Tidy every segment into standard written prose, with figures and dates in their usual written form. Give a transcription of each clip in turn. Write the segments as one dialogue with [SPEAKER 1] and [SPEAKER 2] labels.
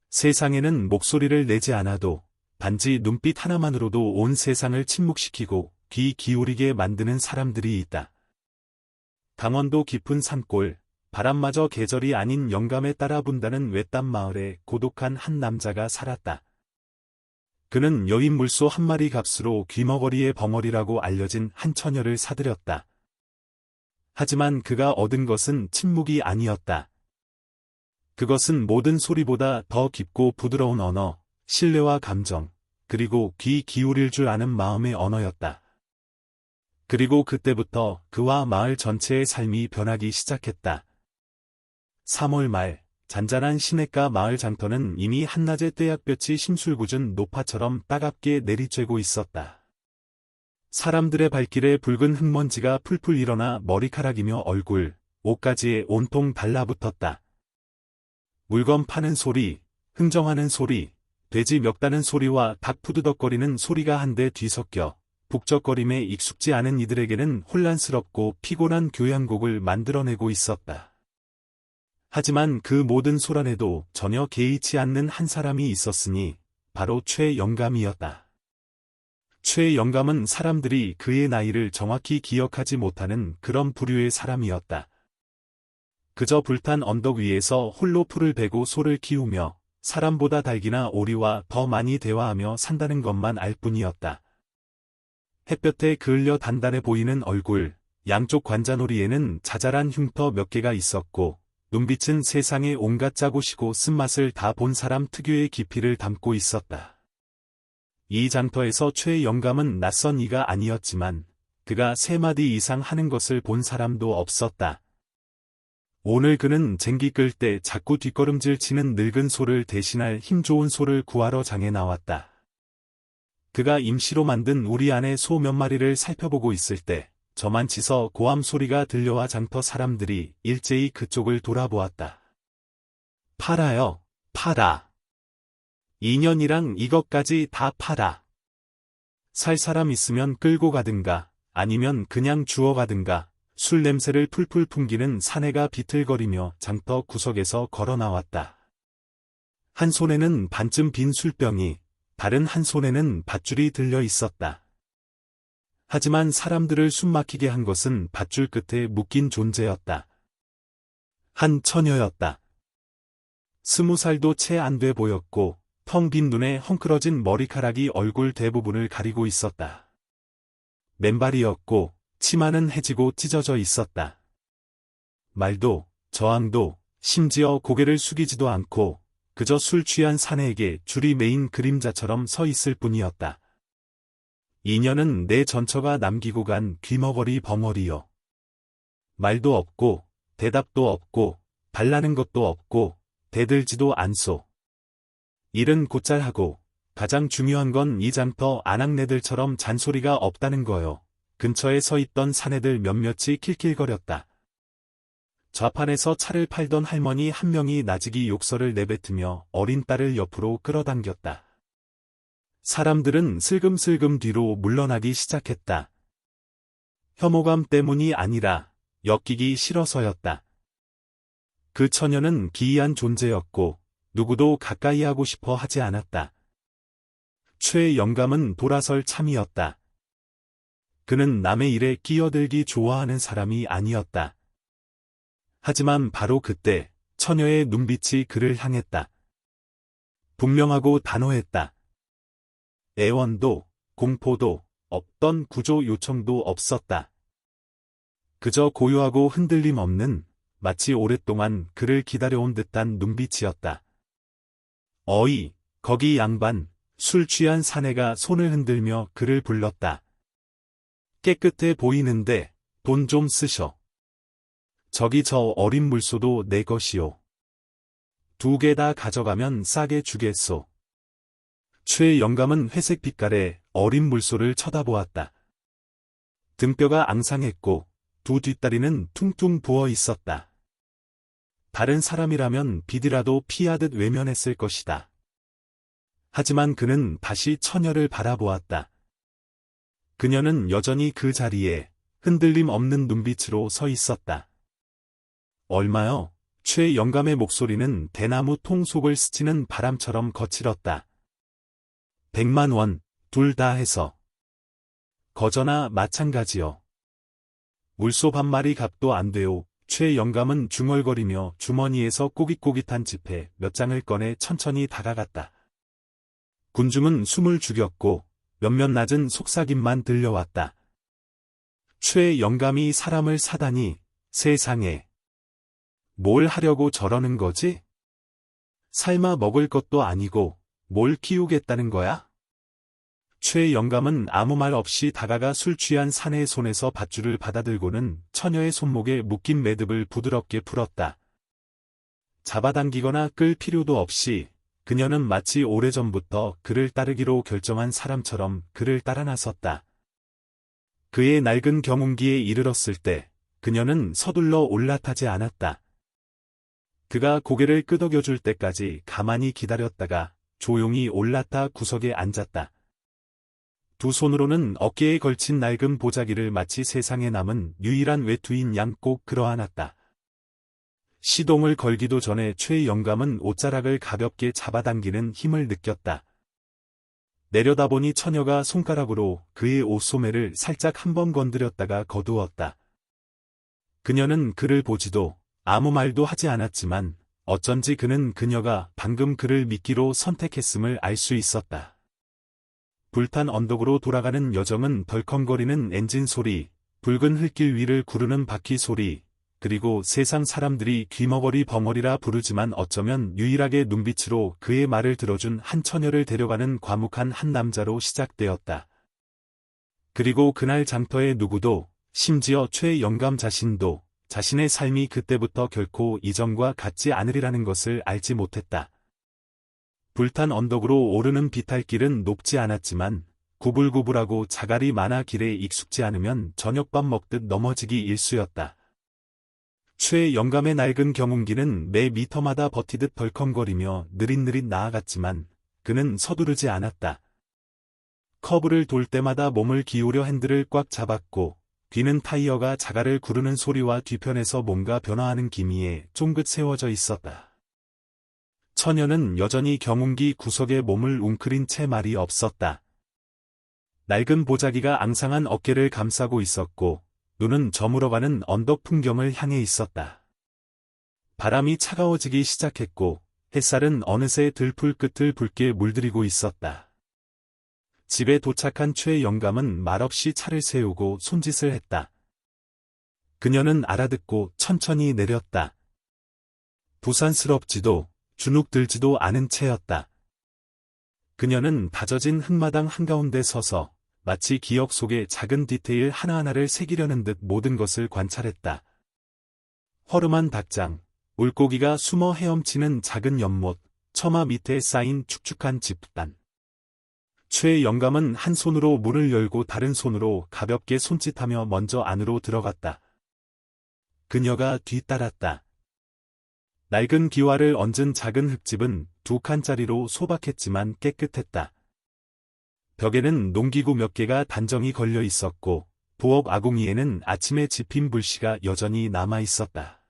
[SPEAKER 1] 세상에는 목소리를 내지 않아도 단지 눈빛 하나만으로도 온 세상을 침묵시키고 귀 기울이게 만드는 사람들이 있다. 강원도 깊은 산골, 바람마저 계절이 아닌 영감에 따라 분다는 외딴 마을에 고독한 한 남자가 살았다. 그는 여인 물소 한 마리 값으로 귀머거리의 벙어리라고 알려진 한 처녀를 사들였다. 하지만 그가 얻은 것은 침묵이 아니었다. 그것은 모든 소리보다 더 깊고 부드러운 언어, 신뢰와 감정, 그리고 귀 기울일 줄 아는 마음의 언어였다. 그리고 그때부터 그와 마을 전체의 삶이 변하기 시작했다. 3월 말, 잔잔한 시냇가 마을 장터는 이미 한낮의 떼약볕이 심술궂은 노파처럼 따갑게 내리쬐고 있었다. 사람들의 발길에 붉은 흙먼지가 풀풀 일어나 머리카락이며 얼굴, 옷가지에 온통 달라붙었다. 물건 파는 소리, 흥정하는 소리, 돼지 멱다는 소리와 닭 푸드덕거리는 소리가 한데 뒤섞여 북적거림에 익숙지 않은 이들에게는 혼란스럽고 피곤한 교향곡을 만들어내고 있었다. 하지만 그 모든 소란에도 전혀 개의치 않는 한 사람이 있었으니 바로 최영감이었다. 최영감은 사람들이 그의 나이를 정확히 기억하지 못하는 그런 부류의 사람이었다. 그저 불탄 언덕 위에서 홀로 풀을 베고 소를 키우며 사람보다 닭이나 오리와 더 많이 대화하며 산다는 것만 알 뿐이었다. 햇볕에 그을려 단단해 보이는 얼굴, 양쪽 관자놀이에는 자잘한 흉터 몇 개가 있었고 눈빛은 세상의 온갖 짜고시고 쓴맛을 다 본 사람 특유의 깊이를 담고 있었다. 이 장터에서 최영감은 낯선 이가 아니었지만 그가 3마디 이상 하는 것을 본 사람도 없었다. 오늘 그는 쟁기 끌 때 자꾸 뒷걸음질 치는 늙은 소를 대신할 힘 좋은 소를 구하러 장에 나왔다. 그가 임시로 만든 우리 안의 소 몇 마리를 살펴보고 있을 때 저만치서 고함 소리가 들려와 장터 사람들이 일제히 그쪽을 돌아보았다. 팔아요, 팔아. 2년이랑 이것까지 다 팔아. 살 사람 있으면 끌고 가든가 아니면 그냥 주워 가든가. 술 냄새를 풀풀 풍기는 사내가 비틀거리며 장터 구석에서 걸어 나왔다. 한 손에는 반쯤 빈 술병이, 다른 한 손에는 밧줄이 들려 있었다. 하지만 사람들을 숨막히게 한 것은 밧줄 끝에 묶인 존재였다. 한 처녀였다. 20살도 채 안 돼 보였고 텅 빈 눈에 헝클어진 머리카락이 얼굴 대부분을 가리고 있었다. 맨발이었고 치마는 해지고 찢어져 있었다. 말도, 저항도, 심지어 고개를 숙이지도 않고 그저 술 취한 사내에게 줄이 매인 그림자처럼 서 있을 뿐이었다. 이녀는 내 전처가 남기고 간 귀머거리 벙어리요. 말도 없고 대답도 없고 달라는 것도 없고 대들지도 않소. 일은 곧잘 하고 가장 중요한 건 이 장터 아낙네들처럼 잔소리가 없다는 거요. 근처에 서 있던 사내들 몇몇이 킬킬거렸다. 좌판에서 차를 팔던 할머니 한 명이 나직이 욕설을 내뱉으며 어린 딸을 옆으로 끌어당겼다. 사람들은 슬금슬금 뒤로 물러나기 시작했다. 혐오감 때문이 아니라 엮이기 싫어서였다. 그 처녀는 기이한 존재였고 누구도 가까이 하고 싶어 하지 않았다. 최영감은 돌아설 참이었다. 그는 남의 일에 끼어들기 좋아하는 사람이 아니었다. 하지만 바로 그때 처녀의 눈빛이 그를 향했다. 분명하고 단호했다. 애원도 공포도 없던 구조 요청도 없었다. 그저 고요하고 흔들림 없는 마치 오랫동안 그를 기다려온 듯한 눈빛이었다. 어이, 거기 양반, 술 취한 사내가 손을 흔들며 그를 불렀다. 깨끗해 보이는데 돈 좀 쓰셔. 저기 저 어린 물소도 내 것이오. 2개 다 가져가면 싸게 주겠소. 최영감은 회색 빛깔의 어린 물소를 쳐다보았다. 등뼈가 앙상했고 두 뒷다리는 퉁퉁 부어 있었다. 다른 사람이라면 비디라도 피하듯 외면했을 것이다. 하지만 그는 다시 처녀를 바라보았다. 그녀는 여전히 그 자리에 흔들림 없는 눈빛으로 서 있었다. 얼마요? 최 영감의 목소리는 대나무 통 속을 스치는 바람처럼 거칠었다. 100만 원, 둘 다 해서. 거저나 마찬가지요. 물소 반 마리 값도 안 돼요. 최 영감은 중얼거리며 주머니에서 꼬깃꼬깃한 지폐 몇 장을 꺼내 천천히 다가갔다. 군중은 숨을 죽였고 몇몇 낮은 속삭임만 들려왔다. 최 영감이 사람을 사다니, 세상에. 뭘 하려고 저러는 거지? 삶아 먹을 것도 아니고 뭘 키우겠다는 거야? 최 영감은 아무 말 없이 다가가 술 취한 사내의 손에서 밧줄을 받아들고는 처녀의 손목에 묶인 매듭을 부드럽게 풀었다. 잡아당기거나 끌 필요도 없이 그녀는 마치 오래전부터 그를 따르기로 결정한 사람처럼 그를 따라 나섰다. 그의 낡은 경운기에 이르렀을 때 그녀는 서둘러 올라타지 않았다. 그가 고개를 끄덕여줄 때까지 가만히 기다렸다가 조용히 올라타 구석에 앉았다. 두 손으로는 어깨에 걸친 낡은 보자기를 마치 세상에 남은 유일한 외투인 양 꼭 끌어안았다. 시동을 걸기도 전에 최 영감은 옷자락을 가볍게 잡아당기는 힘을 느꼈다. 내려다보니 처녀가 손가락으로 그의 옷소매를 살짝 한번 건드렸다가 거두었다. 그녀는 그를 보지도 아무 말도 하지 않았지만 어쩐지 그는 그녀가 방금 그를 미끼로 선택했음을 알 수 있었다. 불탄 언덕으로 돌아가는 여정은 덜컹거리는 엔진 소리, 붉은 흙길 위를 구르는 바퀴 소리, 그리고 세상 사람들이 귀머거리 벙어리라 부르지만 어쩌면 유일하게 눈빛으로 그의 말을 들어준 한 처녀를 데려가는 과묵한 한 남자로 시작되었다. 그리고 그날 장터의 누구도, 심지어 최 영감 자신도 자신의 삶이 그때부터 결코 이전과 같지 않으리라는 것을 알지 못했다. 불탄 언덕으로 오르는 비탈길은 높지 않았지만 구불구불하고 자갈이 많아 길에 익숙지 않으면 저녁밥 먹듯 넘어지기 일쑤였다. 최 영감의 낡은 경운기는 매 미터마다 버티듯 덜컹거리며 느릿느릿 나아갔지만 그는 서두르지 않았다. 커브를 돌 때마다 몸을 기울여 핸들을 꽉 잡았고 뒤는 타이어가 자갈을 구르는 소리와 뒤편에서 뭔가 변화하는 기미에 쫑긋 세워져 있었다. 처녀는 여전히 경운기 구석에 몸을 웅크린 채 말이 없었다. 낡은 보자기가 앙상한 어깨를 감싸고 있었고 눈은 저물어가는 언덕 풍경을 향해 있었다. 바람이 차가워지기 시작했고 햇살은 어느새 들풀 끝을 붉게 물들이고 있었다. 집에 도착한 최 영감은 말없이 차를 세우고 손짓을 했다. 그녀는 알아듣고 천천히 내렸다. 부산스럽지도 주눅들지도 않은 채였다. 그녀는 다져진 흙마당 한가운데 서서 마치 기억 속의 작은 디테일 하나하나를 새기려는 듯 모든 것을 관찰했다. 허름한 닭장, 물고기가 숨어 헤엄치는 작은 연못, 처마 밑에 쌓인 축축한 집단. 최 영감은 한 손으로 문을 열고 다른 손으로 가볍게 손짓하며 먼저 안으로 들어갔다. 그녀가 뒤따랐다. 낡은 기와를 얹은 작은 흙집은 2칸짜리로 소박했지만 깨끗했다. 벽에는 농기구 몇 개가 단정히 걸려 있었고 부엌 아궁이에는 아침에 지핀 불씨가 여전히 남아 있었다.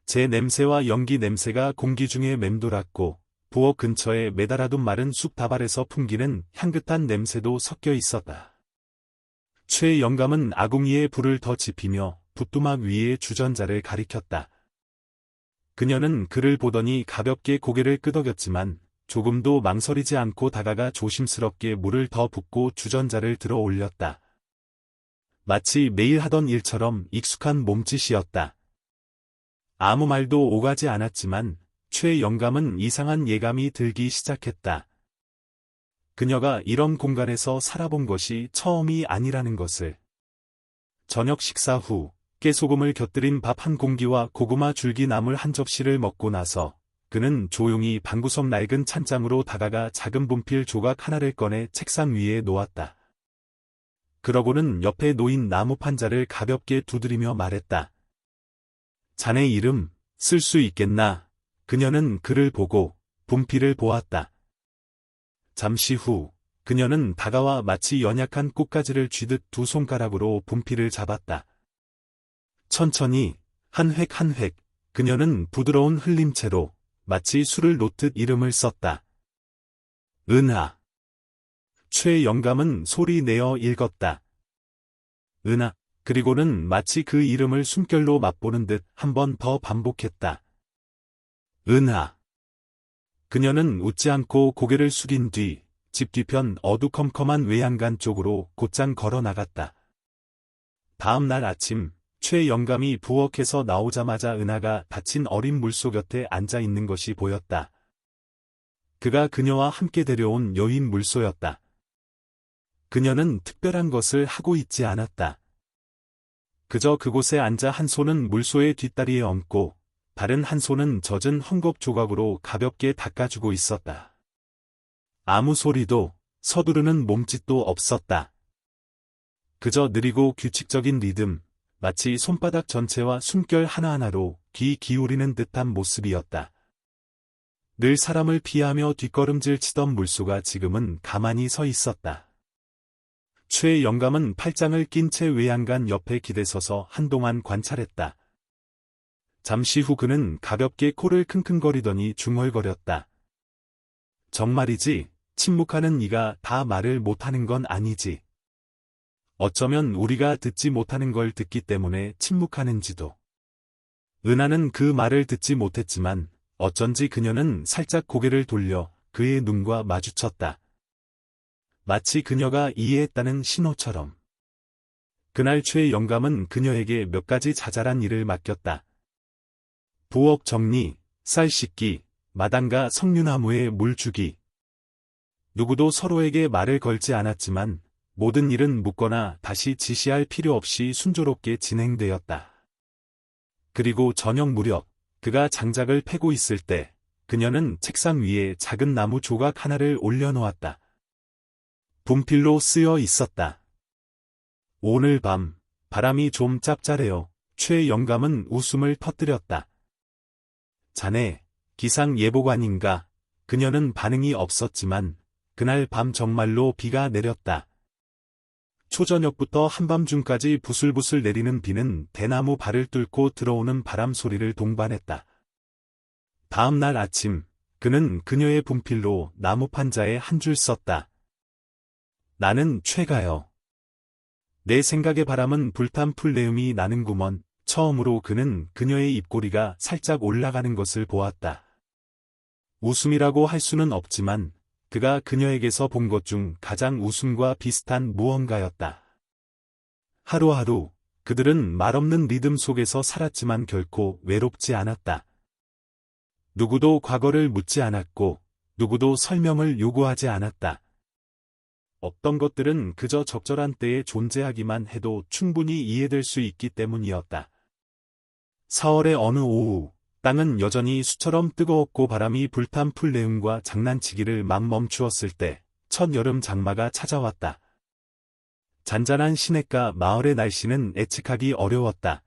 [SPEAKER 1] 제 냄새와 연기 냄새가 공기 중에 맴돌았고 부엌 근처에 매달아둔 마른 쑥 다발에서 풍기는 향긋한 냄새도 섞여 있었다. 최 영감은 아궁이에 불을 더 지피며 붓두막 위에 주전자를 가리켰다. 그녀는 그를 보더니 가볍게 고개를 끄덕였지만 조금도 망설이지 않고 다가가 조심스럽게 물을 더 붓고 주전자를 들어 올렸다. 마치 매일 하던 일처럼 익숙한 몸짓이었다. 아무 말도 오가지 않았지만 최 영감은 이상한 예감이 들기 시작했다. 그녀가 이런 공간에서 살아본 것이 처음이 아니라는 것을. 저녁 식사 후 깨소금을 곁들인 밥 한 공기와 고구마 줄기 나물 한 접시를 먹고 나서 그는 조용히 방구석 낡은 찬장으로 다가가 작은 분필 조각 하나를 꺼내 책상 위에 놓았다. 그러고는 옆에 놓인 나무 판자를 가볍게 두드리며 말했다. 자네 이름 쓸 수 있겠나? 그녀는 그를 보고 분필을 보았다. 잠시 후 그녀는 다가와 마치 연약한 꽃가지를 쥐듯 두 손가락으로 분필을 잡았다. 천천히 한 획 한 획 그녀는 부드러운 흘림체로 마치 술을 놓듯 이름을 썼다. 은하. 최 영감은 소리 내어 읽었다. 은하. 그리고는 마치 그 이름을 숨결로 맛보는 듯 한 번 더 반복했다. 은하. 그녀는 웃지 않고 고개를 숙인 뒤 집 뒤편 어두컴컴한 외양간 쪽으로 곧장 걸어 나갔다. 다음 날 아침, 최 영감이 부엌에서 나오자마자 은하가 닫힌 어린 물소 곁에 앉아 있는 것이 보였다. 그가 그녀와 함께 데려온 여인 물소였다. 그녀는 특별한 것을 하고 있지 않았다. 그저 그곳에 앉아 한 손은 물소의 뒷다리에 얹고 다른 한 손은 젖은 헝겊 조각으로 가볍게 닦아주고 있었다. 아무 소리도 서두르는 몸짓도 없었다. 그저 느리고 규칙적인 리듬, 마치 손바닥 전체와 숨결 하나하나로 귀 기울이는 듯한 모습이었다. 늘 사람을 피하며 뒷걸음질 치던 물소가 지금은 가만히 서 있었다. 최 영감은 팔짱을 낀 채 외양간 옆에 기대서서 한동안 관찰했다. 잠시 후 그는 가볍게 코를 킁킁거리더니 중얼거렸다. 정말이지, 침묵하는 이가 다 말을 못하는 건 아니지. 어쩌면 우리가 듣지 못하는 걸 듣기 때문에 침묵하는지도. 은하는 그 말을 듣지 못했지만 어쩐지 그녀는 살짝 고개를 돌려 그의 눈과 마주쳤다. 마치 그녀가 이해했다는 신호처럼. 그날 최 영감은 그녀에게 몇 가지 자잘한 일을 맡겼다. 부엌 정리, 쌀 씻기, 마당과 석류나무에 물 주기. 누구도 서로에게 말을 걸지 않았지만 모든 일은 묻거나 다시 지시할 필요 없이 순조롭게 진행되었다. 그리고 저녁 무렵, 그가 장작을 패고 있을 때 그녀는 책상 위에 작은 나무 조각 하나를 올려놓았다. 분필로 쓰여 있었다. 오늘 밤, 바람이 좀 짭짤해요. 최 영감은 웃음을 터뜨렸다. 자네, 기상예보관인가? 그녀는 반응이 없었지만 그날 밤 정말로 비가 내렸다. 초저녁부터 한밤중까지 부슬부슬 내리는 비는 대나무 발을 뚫고 들어오는 바람 소리를 동반했다. 다음 날 아침, 그는 그녀의 분필로 나무 판자에 한 줄 썼다. 나는 최가요. 내 생각의 바람은 불탄 풀내음이 나는구먼. 처음으로 그는 그녀의 입꼬리가 살짝 올라가는 것을 보았다. 웃음이라고 할 수는 없지만 그가 그녀에게서 본 것 중 가장 웃음과 비슷한 무언가였다. 하루하루 그들은 말없는 리듬 속에서 살았지만 결코 외롭지 않았다. 누구도 과거를 묻지 않았고 누구도 설명을 요구하지 않았다. 어떤 것들은 그저 적절한 때에 존재하기만 해도 충분히 이해될 수 있기 때문이었다. 4월의 어느 오후, 땅은 여전히 수처럼 뜨거웠고 바람이 불탄 풀내음과 장난치기를 막 멈추었을 때 첫 여름 장마가 찾아왔다. 잔잔한 시냇가 마을의 날씨는 예측하기 어려웠다.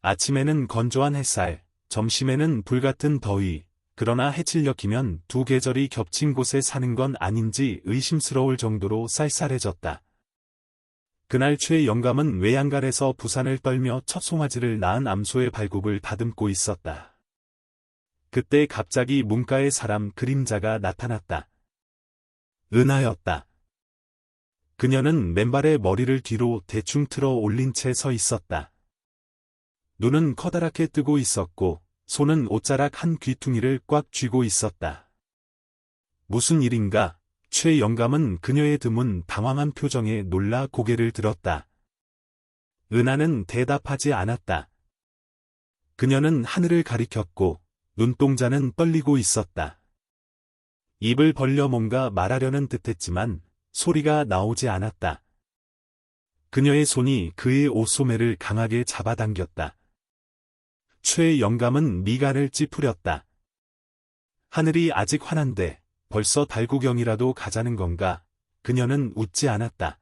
[SPEAKER 1] 아침에는 건조한 햇살, 점심에는 불같은 더위, 그러나 해질녘이면 두 계절이 겹친 곳에 사는 건 아닌지 의심스러울 정도로 쌀쌀해졌다. 그날 최 영감은 외양간에서 부산을 떨며 첫 송아지를 낳은 암소의 발굽을 다듬고 있었다. 그때 갑자기 문가에 사람 그림자가 나타났다. 은하였다. 그녀는 맨발에 머리를 뒤로 대충 틀어 올린 채 서 있었다. 눈은 커다랗게 뜨고 있었고 손은 옷자락 한 귀퉁이를 꽉 쥐고 있었다. 무슨 일인가? 최 영감은 그녀의 드문 당황한 표정에 놀라 고개를 들었다. 은하는 대답하지 않았다. 그녀는 하늘을 가리켰고 눈동자는 떨리고 있었다. 입을 벌려 뭔가 말하려는 듯했지만 소리가 나오지 않았다. 그녀의 손이 그의 옷소매를 강하게 잡아당겼다. 최 영감은 미간을 찌푸렸다. 하늘이 아직 환한데 벌써 달구경이라도 가자는 건가? 그녀는 웃지 않았다.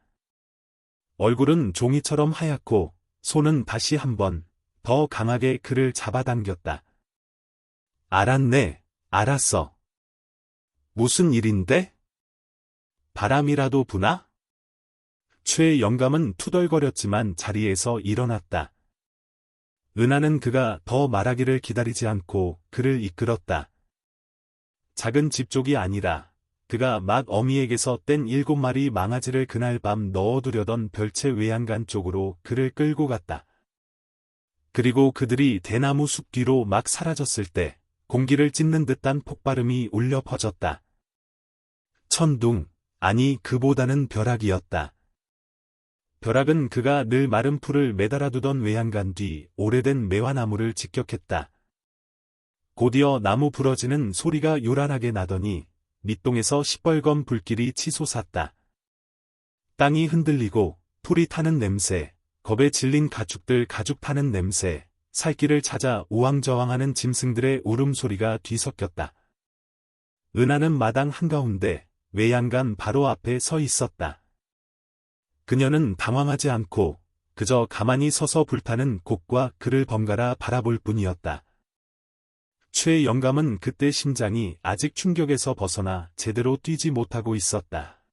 [SPEAKER 1] 얼굴은 종이처럼 하얗고 손은 다시 한번 더 강하게 그를 잡아당겼다. 알았네, 알았어. 무슨 일인데? 바람이라도 부나? 최 영감은 투덜거렸지만 자리에서 일어났다. 은하는 그가 더 말하기를 기다리지 않고 그를 이끌었다. 작은 집쪽이 아니라 그가 막 어미에게서 뗀 7마리 망아지를 그날 밤 넣어두려던 별채 외양간 쪽으로 그를 끌고 갔다. 그리고 그들이 대나무 숲 뒤로 막 사라졌을 때 공기를 찢는 듯한 폭발음이 울려 퍼졌다. 천둥, 아니 그보다는 벼락이었다. 벼락은 그가 늘 마른 풀을 매달아두던 외양간 뒤 오래된 매화나무를 직격했다. 곧이어 나무 부러지는 소리가 요란하게 나더니 밑동에서 시뻘건 불길이 치솟았다. 땅이 흔들리고 풀이 타는 냄새, 겁에 질린 가축들 가죽 타는 냄새, 살길을 찾아 우왕좌왕하는 짐승들의 울음소리가 뒤섞였다. 은하는 마당 한가운데 외양간 바로 앞에 서 있었다. 그녀는 당황하지 않고 그저 가만히 서서 불타는 곡과 그를 번갈아 바라볼 뿐이었다. 최 영감은 그때 심장이 아직 충격에서 벗어나 제대로 뛰지 못하고 있었다.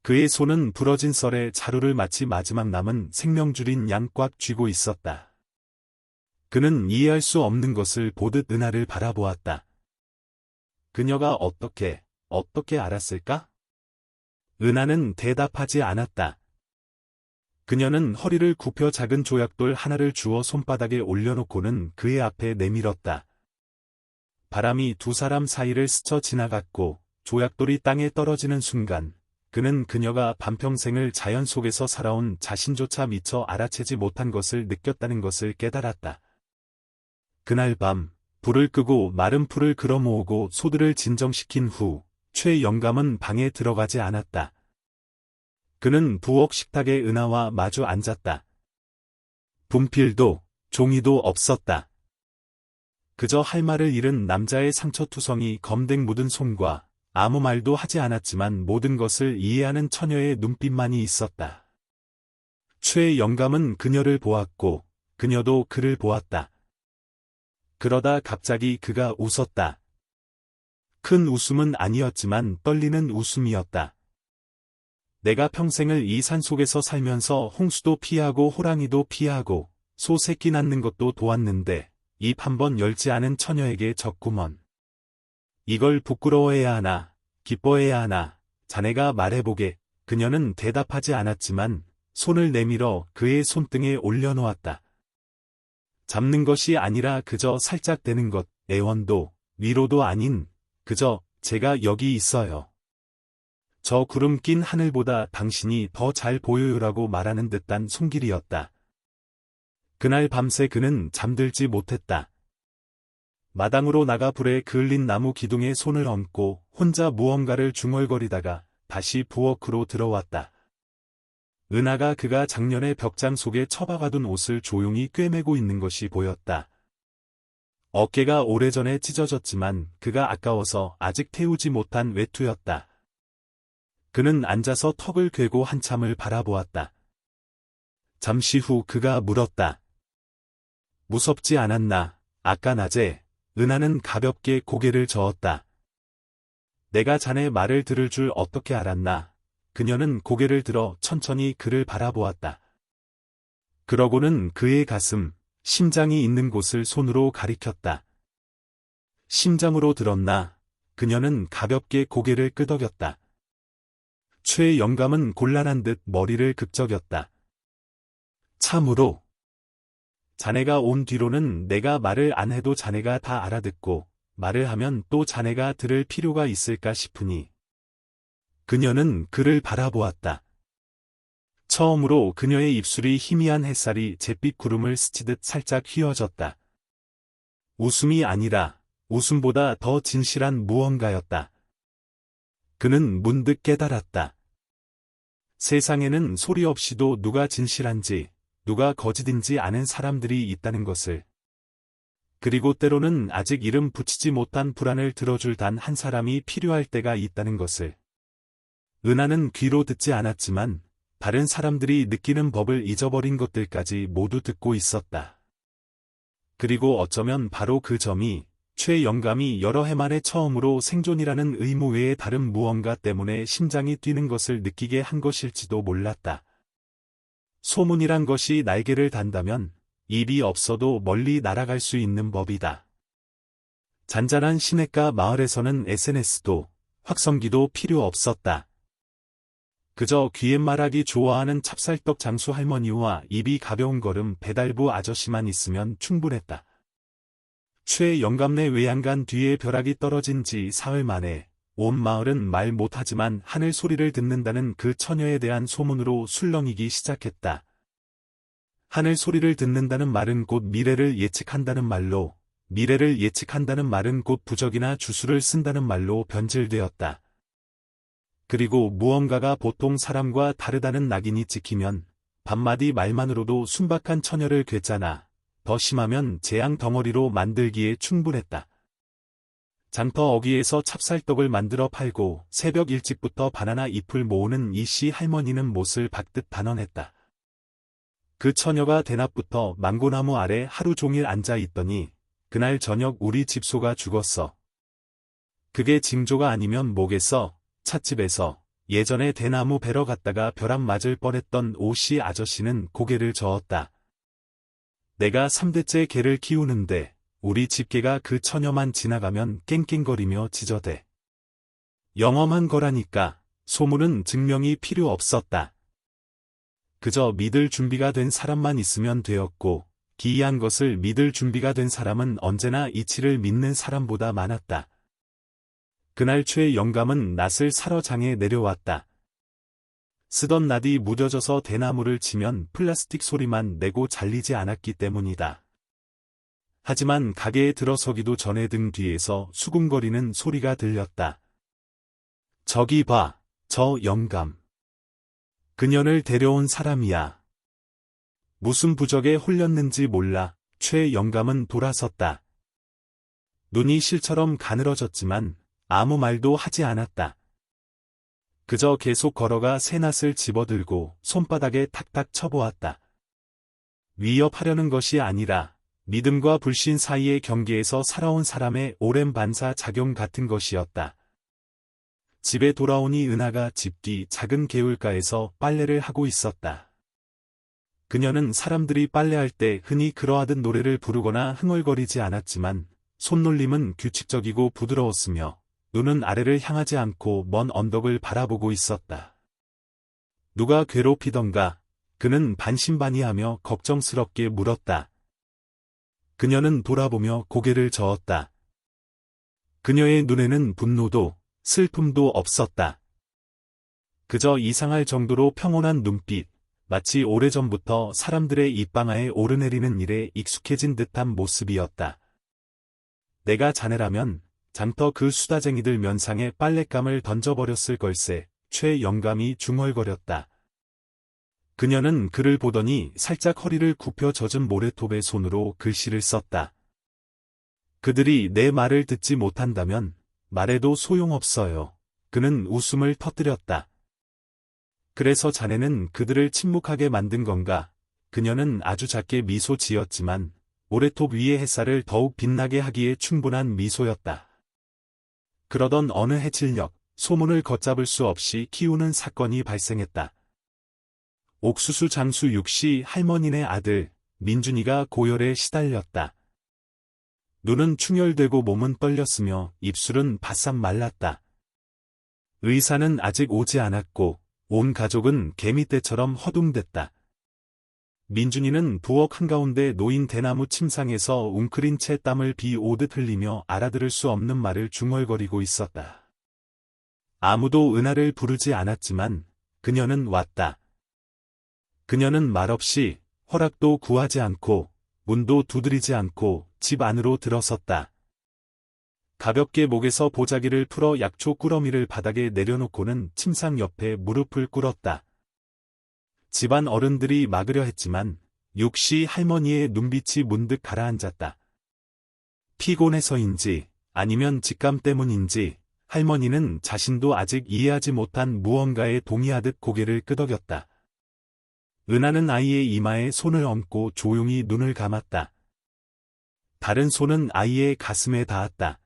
[SPEAKER 1] 그의 손은 부러진 썰에 자루를 마치 마지막 남은 생명줄인 양 꽉 쥐고 있었다. 그는 이해할 수 없는 것을 보듯 은하를 바라보았다. 그녀가 어떻게 알았을까? 은하는 대답하지 않았다. 그녀는 허리를 굽혀 작은 조약돌 하나를 주워 손바닥에 올려놓고는 그의 앞에 내밀었다. 바람이 두 사람 사이를 스쳐 지나갔고 조약돌이 땅에 떨어지는 순간 그는 그녀가 반평생을 자연 속에서 살아온 자신조차 미처 알아채지 못한 것을 느꼈다는 것을 깨달았다. 그날 밤 불을 끄고 마른 풀을 걸어모으고 소들을 진정시킨 후 최 영감은 방에 들어가지 않았다. 그는 부엌 식탁에 은하와 마주 앉았다. 분필도 종이도 없었다. 그저 할 말을 잃은 남자의 상처투성이 검댕 묻은 손과 아무 말도 하지 않았지만 모든 것을 이해하는 처녀의 눈빛만이 있었다. 최 영감은 그녀를 보았고 그녀도 그를 보았다. 그러다 갑자기 그가 웃었다. 큰 웃음은 아니었지만 떨리는 웃음이었다. 내가 평생을 이 산속에서 살면서 홍수도 피하고 호랑이도 피하고 소 새끼 낳는 것도 도왔는데 입 한 번 열지 않은 처녀에게 졌구먼. 이걸 부끄러워해야 하나, 기뻐해야 하나, 자네가 말해보게. 그녀는 대답하지 않았지만 손을 내밀어 그의 손등에 올려놓았다. 잡는 것이 아니라 그저 살짝 대는 것, 애원도, 위로도 아닌, 그저 제가 여기 있어요. 저 구름 낀 하늘보다 당신이 더 잘 보여요라고 말하는 듯한 손길이었다. 그날 밤새 그는 잠들지 못했다. 마당으로 나가 불에 그을린 나무 기둥에 손을 얹고 혼자 무언가를 중얼거리다가 다시 부엌으로 들어왔다. 은하가 그가 작년에 벽장 속에 처박아둔 옷을 조용히 꿰매고 있는 것이 보였다. 어깨가 오래전에 찢어졌지만 그가 아까워서 아직 태우지 못한 외투였다. 그는 앉아서 턱을 괴고 한참을 바라보았다. 잠시 후 그가 물었다. 무섭지 않았나? 아까 낮에 은하는 가볍게 고개를 저었다. 내가 자네 말을 들을 줄 어떻게 알았나? 그녀는 고개를 들어 천천히 그를 바라보았다. 그러고는 그의 가슴, 심장이 있는 곳을 손으로 가리켰다. 심장으로 들었나? 그녀는 가볍게 고개를 끄덕였다. 최 영감은 곤란한 듯 머리를 극적였다. 참으로. 자네가 온 뒤로는 내가 말을 안 해도 자네가 다 알아듣고 말을 하면 또 자네가 들을 필요가 있을까 싶으니. 그녀는 그를 바라보았다. 처음으로 그녀의 입술이 희미한 햇살이 잿빛 구름을 스치듯 살짝 휘어졌다. 웃음이 아니라 웃음보다 더 진실한 무언가였다. 그는 문득 깨달았다. 세상에는 소리 없이도 누가 진실한지, 누가 거짓인지 아는 사람들이 있다는 것을. 그리고 때로는 아직 이름 붙이지 못한 불안을 들어줄 단 한 사람이 필요할 때가 있다는 것을. 은하는 귀로 듣지 않았지만 다른 사람들이 느끼는 법을 잊어버린 것들까지 모두 듣고 있었다. 그리고 어쩌면 바로 그 점이 최 영감이 여러 해 만에 처음으로 생존이라는 의무 외에 다른 무언가 때문에 심장이 뛰는 것을 느끼게 한 것일지도 몰랐다. 소문이란 것이 날개를 단다면 입이 없어도 멀리 날아갈 수 있는 법이다. 잔잔한 시냇가 마을에서는 SNS도 확성기도 필요 없었다. 그저 귀에 말하기 좋아하는 찹쌀떡 장수 할머니와 입이 가벼운 걸음 배달부 아저씨만 있으면 충분했다. 최영감네 외양간 뒤에 벼락이 떨어진 지 사흘 만에 온 마을은 말 못하지만 하늘 소리를 듣는다는 그 처녀에 대한 소문으로 술렁이기 시작했다. 하늘 소리를 듣는다는 말은 곧 미래를 예측한다는 말로, 미래를 예측한다는 말은 곧 부적이나 주술을 쓴다는 말로 변질되었다. 그리고 무언가가 보통 사람과 다르다는 낙인이 찍히면 반마디 말만으로도 순박한 처녀를 괴짜나 더 심하면 재앙 덩어리로 만들기에 충분했다. 장터 어귀에서 찹쌀떡을 만들어 팔고 새벽 일찍부터 바나나 잎을 모으는 이씨 할머니는 못을 박듯 단언했다. 그 처녀가 대낮부터 망고나무 아래 하루 종일 앉아 있더니 그날 저녁 우리 집소가 죽었어. 그게 징조가 아니면 뭐겠어. 찻집에서 예전에 대나무 베러 갔다가 벼락 맞을 뻔했던 오씨 아저씨는 고개를 저었다. 내가 3대째 개를 키우는데 우리 집개가 그 처녀만 지나가면 깽깽거리며 짖어대. 영험한 거라니까. 소문은 증명이 필요 없었다. 그저 믿을 준비가 된 사람만 있으면 되었고 기이한 것을 믿을 준비가 된 사람은 언제나 이치를 믿는 사람보다 많았다. 그날 최영감은 낫을 사러 장에 내려왔다. 쓰던 낫이 무뎌져서 대나무를 치면 플라스틱 소리만 내고 잘리지 않았기 때문이다. 하지만 가게에 들어서기도 전에 등 뒤에서 수군거리는 소리가 들렸다. 저기 봐, 저 영감. 그년을 데려온 사람이야. 무슨 부적에 홀렸는지 몰라. 최영감은 돌아섰다. 눈이 실처럼 가늘어졌지만 아무 말도 하지 않았다. 그저 계속 걸어가 새낫을 집어들고 손바닥에 탁탁 쳐보았다. 위협하려는 것이 아니라 믿음과 불신 사이의 경계에서 살아온 사람의 오랜 반사 작용 같은 것이었다. 집에 돌아오니 은하가 집 뒤 작은 개울가에서 빨래를 하고 있었다. 그녀는 사람들이 빨래할 때 흔히 그러하듯 노래를 부르거나 흥얼거리지 않았지만 손놀림은 규칙적이고 부드러웠으며 눈은 아래를 향하지 않고 먼 언덕을 바라보고 있었다. 누가 괴롭히던가? 그는 반신반의하며 걱정스럽게 물었다. 그녀는 돌아보며 고개를 저었다. 그녀의 눈에는 분노도 슬픔도 없었다. 그저 이상할 정도로 평온한 눈빛, 마치 오래전부터 사람들의 입방아에 오르내리는 일에 익숙해진 듯한 모습이었다. 내가 자네라면 장터 그 수다쟁이들 면상에 빨랫감을 던져버렸을 걸세. 최영감이 중얼거렸다. 그녀는 그를 보더니 살짝 허리를 굽혀 젖은 모래톱에 손으로 글씨를 썼다. 그들이 내 말을 듣지 못한다면 말해도 소용없어요. 그는 웃음을 터뜨렸다. 그래서 자네는 그들을 침묵하게 만든 건가? 그녀는 아주 작게 미소 지었지만 모래톱 위의 햇살을 더욱 빛나게 하기에 충분한 미소였다. 그러던 어느 해질녘 소문을 걷잡을 수 없이 키우는 사건이 발생했다. 옥수수 장수 6씨 할머니네 아들 민준이가 고열에 시달렸다. 눈은 충혈되고 몸은 떨렸으며 입술은 바싹 말랐다. 의사는 아직 오지 않았고 온 가족은 개미떼처럼 허둥댔다. 민준이는 부엌 한가운데 놓인 대나무 침상에서 웅크린 채 땀을 비 오듯 흘리며 알아들을 수 없는 말을 중얼거리고 있었다. 아무도 은하를 부르지 않았지만 그녀는 왔다. 그녀는 말없이 허락도 구하지 않고 문도 두드리지 않고 집 안으로 들어섰다. 가볍게 목에서 보자기를 풀어 약초 꾸러미를 바닥에 내려놓고는 침상 옆에 무릎을 꿇었다. 집안 어른들이 막으려 했지만 6씨 할머니의 눈빛이 문득 가라앉았다. 피곤해서인지 아니면 직감 때문인지 할머니는 자신도 아직 이해하지 못한 무언가에 동의하듯 고개를 끄덕였다. 은하는 아이의 이마에 손을 얹고 조용히 눈을 감았다. 다른 손은 아이의 가슴에 닿았다.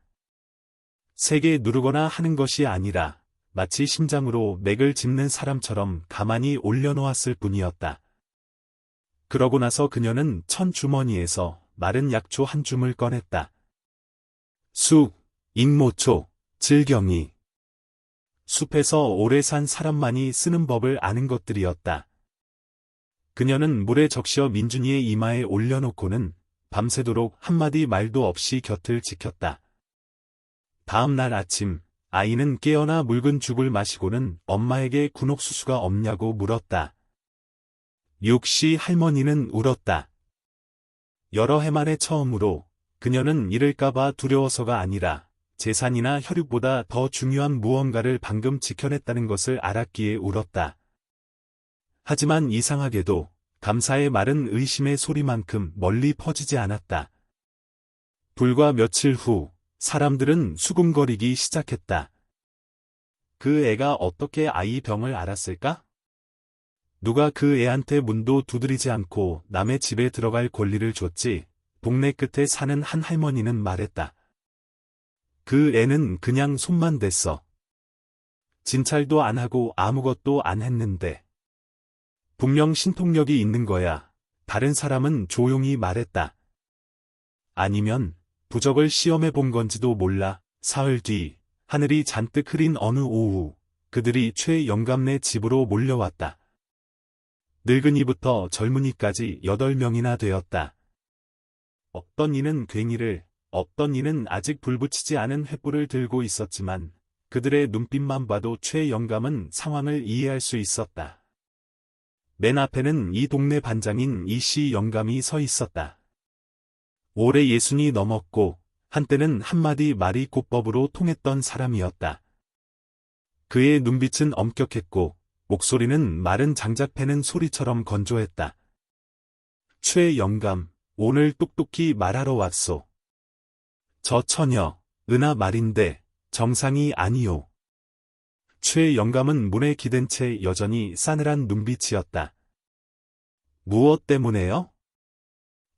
[SPEAKER 1] 세게 누르거나 하는 것이 아니라 마치 심장으로 맥을 짚는 사람처럼 가만히 올려놓았을 뿐이었다. 그러고 나서 그녀는 천 주머니에서 마른 약초 한 줌을 꺼냈다. 쑥, 익모초, 질경이. 숲에서 오래 산 사람만이 쓰는 법을 아는 것들이었다. 그녀는 물에 적셔 민준이의 이마에 올려놓고는 밤새도록 한마디 말도 없이 곁을 지켰다. 다음 날 아침, 아이는 깨어나 묽은 죽을 마시고는 엄마에게 군옥수수가 없냐고 물었다. 육시 할머니는 울었다. 여러 해 만에 처음으로 그녀는 잃을까봐 두려워서가 아니라 재산이나 혈육보다 더 중요한 무언가를 방금 지켜냈다는 것을 알았기에 울었다. 하지만 이상하게도 감사의 말은 의심의 소리만큼 멀리 퍼지지 않았다. 불과 며칠 후 사람들은 수군거리기 시작했다. 그 애가 어떻게 아이 병을 알았을까? 누가 그 애한테 문도 두드리지 않고 남의 집에 들어갈 권리를 줬지? 동네 끝에 사는 한 할머니는 말했다. 그 애는 그냥 손만 댔어. 진찰도 안 하고 아무것도 안 했는데. 분명 신통력이 있는 거야. 다른 사람은 조용히 말했다. 아니면 부적을 시험해 본 건지도 몰라. 사흘 뒤 하늘이 잔뜩 흐린 어느 오후 그들이 최영감네 집으로 몰려왔다. 늙은이부터 젊은이까지 8명이나 되었다. 어떤 이는 괭이를, 어떤 이는 아직 불 붙이지 않은 횃불을 들고 있었지만 그들의 눈빛만 봐도 최영감은 상황을 이해할 수 있었다. 맨 앞에는 이 동네 반장인 이씨 영감이 서 있었다. 올해 60이 넘었고 한때는 한마디 말이 곧법으로 통했던 사람이었다. 그의 눈빛은 엄격했고 목소리는 마른 장작 패는 소리처럼 건조했다. 최영감, 오늘 똑똑히 말하러 왔소. 저 처녀, 은하 말인데 정상이 아니오. 최영감은 문에 기댄 채 여전히 싸늘한 눈빛이었다. 무엇 때문에요?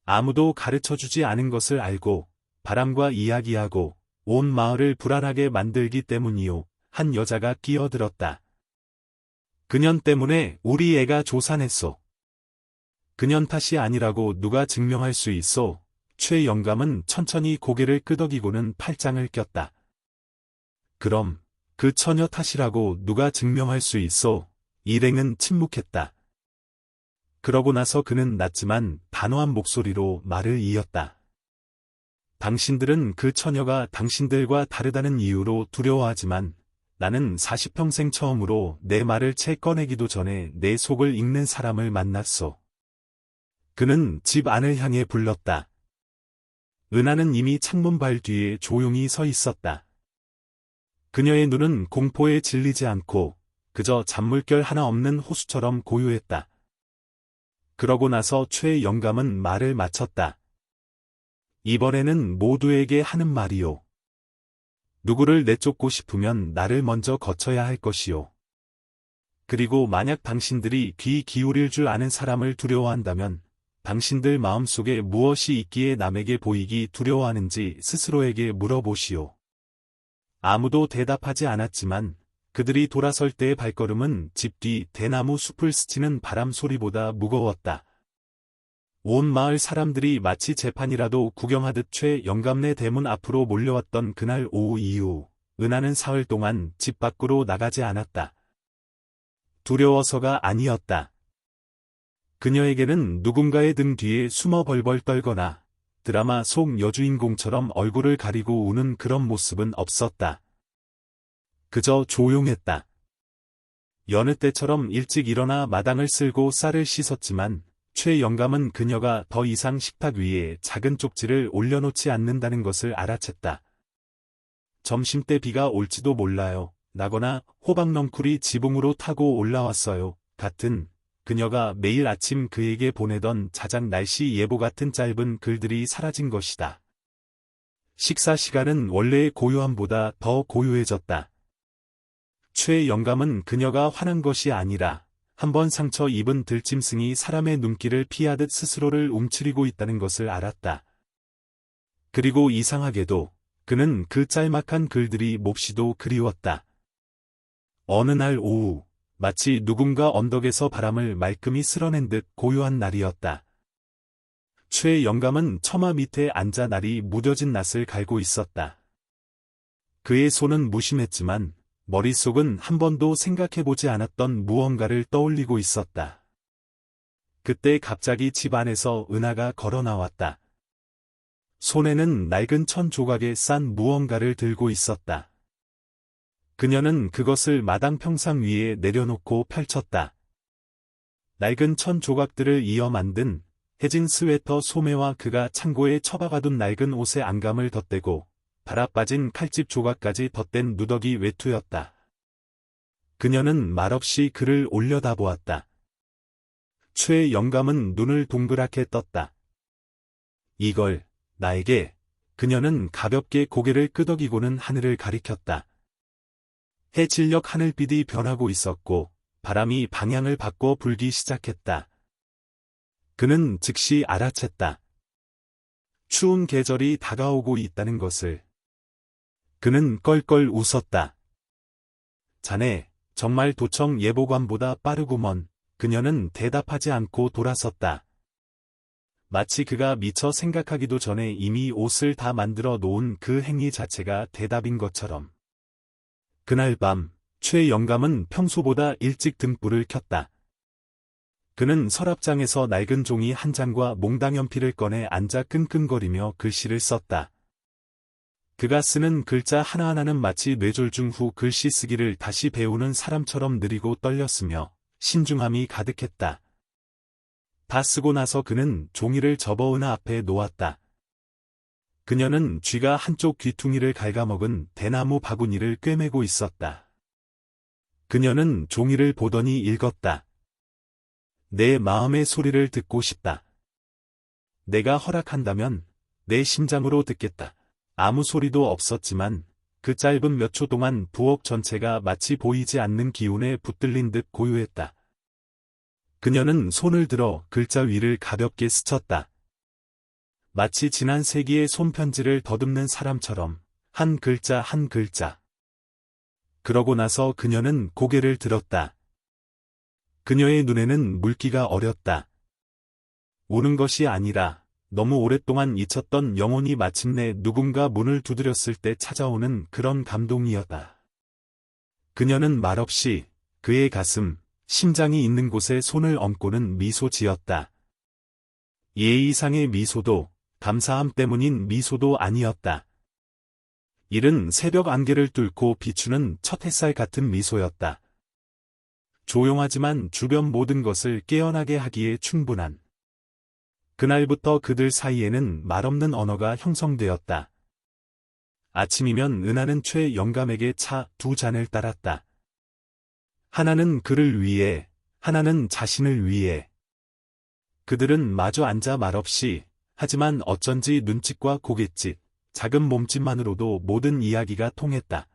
[SPEAKER 1] 아무도 가르쳐주지 않은 것을 알고 바람과 이야기하고 온 마을을 불안하게 만들기 때문이요. 한 여자가 끼어들었다. 그년 때문에 우리 애가 조산했소. 그년 탓이 아니라고 누가 증명할 수 있소? 최영감은 천천히 고개를 끄덕이고는 팔짱을 꼈다. 그럼 그 처녀 탓이라고 누가 증명할 수 있소? 일행은 침묵했다. 그러고 나서 그는 낮지만 단호한 목소리로 말을 이었다. 당신들은 그 처녀가 당신들과 다르다는 이유로 두려워하지만 나는 40평생 처음으로 내 말을 채 꺼내기도 전에 내 속을 읽는 사람을 만났소. 그는 집 안을 향해 불렀다. 은하는 이미 창문 발 뒤에 조용히 서 있었다. 그녀의 눈은 공포에 질리지 않고 그저 잔물결 하나 없는 호수처럼 고요했다. 그러고 나서 최영감은 말을 마쳤다. 이번에는 모두에게 하는 말이요. 누구를 내쫓고 싶으면 나를 먼저 거쳐야 할 것이요. 그리고 만약 당신들이 귀 기울일 줄 아는 사람을 두려워한다면 당신들 마음속에 무엇이 있기에 남에게 보이기 두려워하는지 스스로에게 물어보시오. 아무도 대답하지 않았지만 그들이 돌아설 때의 발걸음은 집 뒤 대나무 숲을 스치는 바람 소리보다 무거웠다. 온 마을 사람들이 마치 재판이라도 구경하듯 최영감네 대문 앞으로 몰려왔던 그날 오후 이후 은하는 사흘 동안 집 밖으로 나가지 않았다. 두려워서가 아니었다. 그녀에게는 누군가의 등 뒤에 숨어 벌벌 떨거나 드라마 속 여주인공처럼 얼굴을 가리고 우는 그런 모습은 없었다. 그저 조용했다. 여느 때처럼 일찍 일어나 마당을 쓸고 쌀을 씻었지만 최영감은 그녀가 더 이상 식탁 위에 작은 쪽지를 올려놓지 않는다는 것을 알아챘다. 점심때 비가 올지도 몰라요. 라거나 호박넝쿨이 지붕으로 타고 올라왔어요. 같은 그녀가 매일 아침 그에게 보내던 자작 날씨 예보 같은 짧은 글들이 사라진 것이다. 식사 시간은 원래의 고요함보다 더 고요해졌다. 최영감은 그녀가 화난 것이 아니라 한번 상처 입은 들짐승이 사람의 눈길을 피하듯 스스로를 움츠리고 있다는 것을 알았다. 그리고 이상하게도 그는 그 짤막한 글들이 몹시도 그리웠다. 어느 날 오후 마치 누군가 언덕에서 바람을 말끔히 쓸어낸 듯 고요한 날이었다. 최 영감은 처마 밑에 앉아 날이 무뎌진 낫을 갈고 있었다. 그의 손은 무심했지만 머릿속은 한 번도 생각해보지 않았던 무언가를 떠올리고 있었다. 그때 갑자기 집 안에서 은하가 걸어 나왔다. 손에는 낡은 천 조각에 싼 무언가를 들고 있었다. 그녀는 그것을 마당 평상 위에 내려놓고 펼쳤다. 낡은 천 조각들을 이어 만든 해진 스웨터 소매와 그가 창고에 처박아둔 낡은 옷의 안감을 덧대고 갈아빠진 칼집 조각까지 덧댄 누더기 외투였다. 그녀는 말없이 그를 올려다보았다. 최 영감은 눈을 동그랗게 떴다. 이걸 나에게. 그녀는 가볍게 고개를 끄덕이고는 하늘을 가리켰다. 해질녘 하늘빛이 변하고 있었고 바람이 방향을 바꿔 불기 시작했다. 그는 즉시 알아챘다. 추운 계절이 다가오고 있다는 것을. 그는 껄껄 웃었다. 자네, 정말 도청 예보관보다 빠르구먼. 그녀는 대답하지 않고 돌아섰다. 마치 그가 미처 생각하기도 전에 이미 옷을 다 만들어 놓은 그 행위 자체가 대답인 것처럼. 그날 밤, 최 영감은 평소보다 일찍 등불을 켰다. 그는 서랍장에서 낡은 종이 한 장과 몽당 연필을 꺼내 앉아 끙끙거리며 글씨를 썼다. 그가 쓰는 글자 하나하나는 마치 뇌졸중 후 글씨 쓰기를 다시 배우는 사람처럼 느리고 떨렸으며 신중함이 가득했다. 다 쓰고 나서 그는 종이를 접어 은하 앞에 놓았다. 그녀는 쥐가 한쪽 귀퉁이를 갉아먹은 대나무 바구니를 꿰매고 있었다. 그녀는 종이를 보더니 읽었다. 내 마음의 소리를 듣고 싶다. 내가 허락한다면 내 심장으로 듣겠다. 아무 소리도 없었지만 그 짧은 몇 초 동안 부엌 전체가 마치 보이지 않는 기운에 붙들린 듯 고요했다. 그녀는 손을 들어 글자 위를 가볍게 스쳤다. 마치 지난 세기의 손편지를 더듬는 사람처럼 한 글자 한 글자. 그러고 나서 그녀는 고개를 들었다. 그녀의 눈에는 물기가 어렸다. 우는 것이 아니라 너무 오랫동안 잊혔던 영혼이 마침내 누군가 문을 두드렸을 때 찾아오는 그런 감동이었다. 그녀는 말없이 그의 가슴, 심장이 있는 곳에 손을 얹고는 미소 지었다. 예의상의 미소도 감사함 때문인 미소도 아니었다. 이른 새벽 안개를 뚫고 비추는 첫 햇살 같은 미소였다. 조용하지만 주변 모든 것을 깨어나게 하기에 충분한. 그날부터 그들 사이에는 말없는 언어가 형성되었다. 아침이면 은하는 최 영감에게 차 두 잔을 따랐다. 하나는 그를 위해, 하나는 자신을 위해. 그들은 마주 앉아 말없이, 하지만 어쩐지 눈짓과 고갯짓, 작은 몸짓만으로도 모든 이야기가 통했다.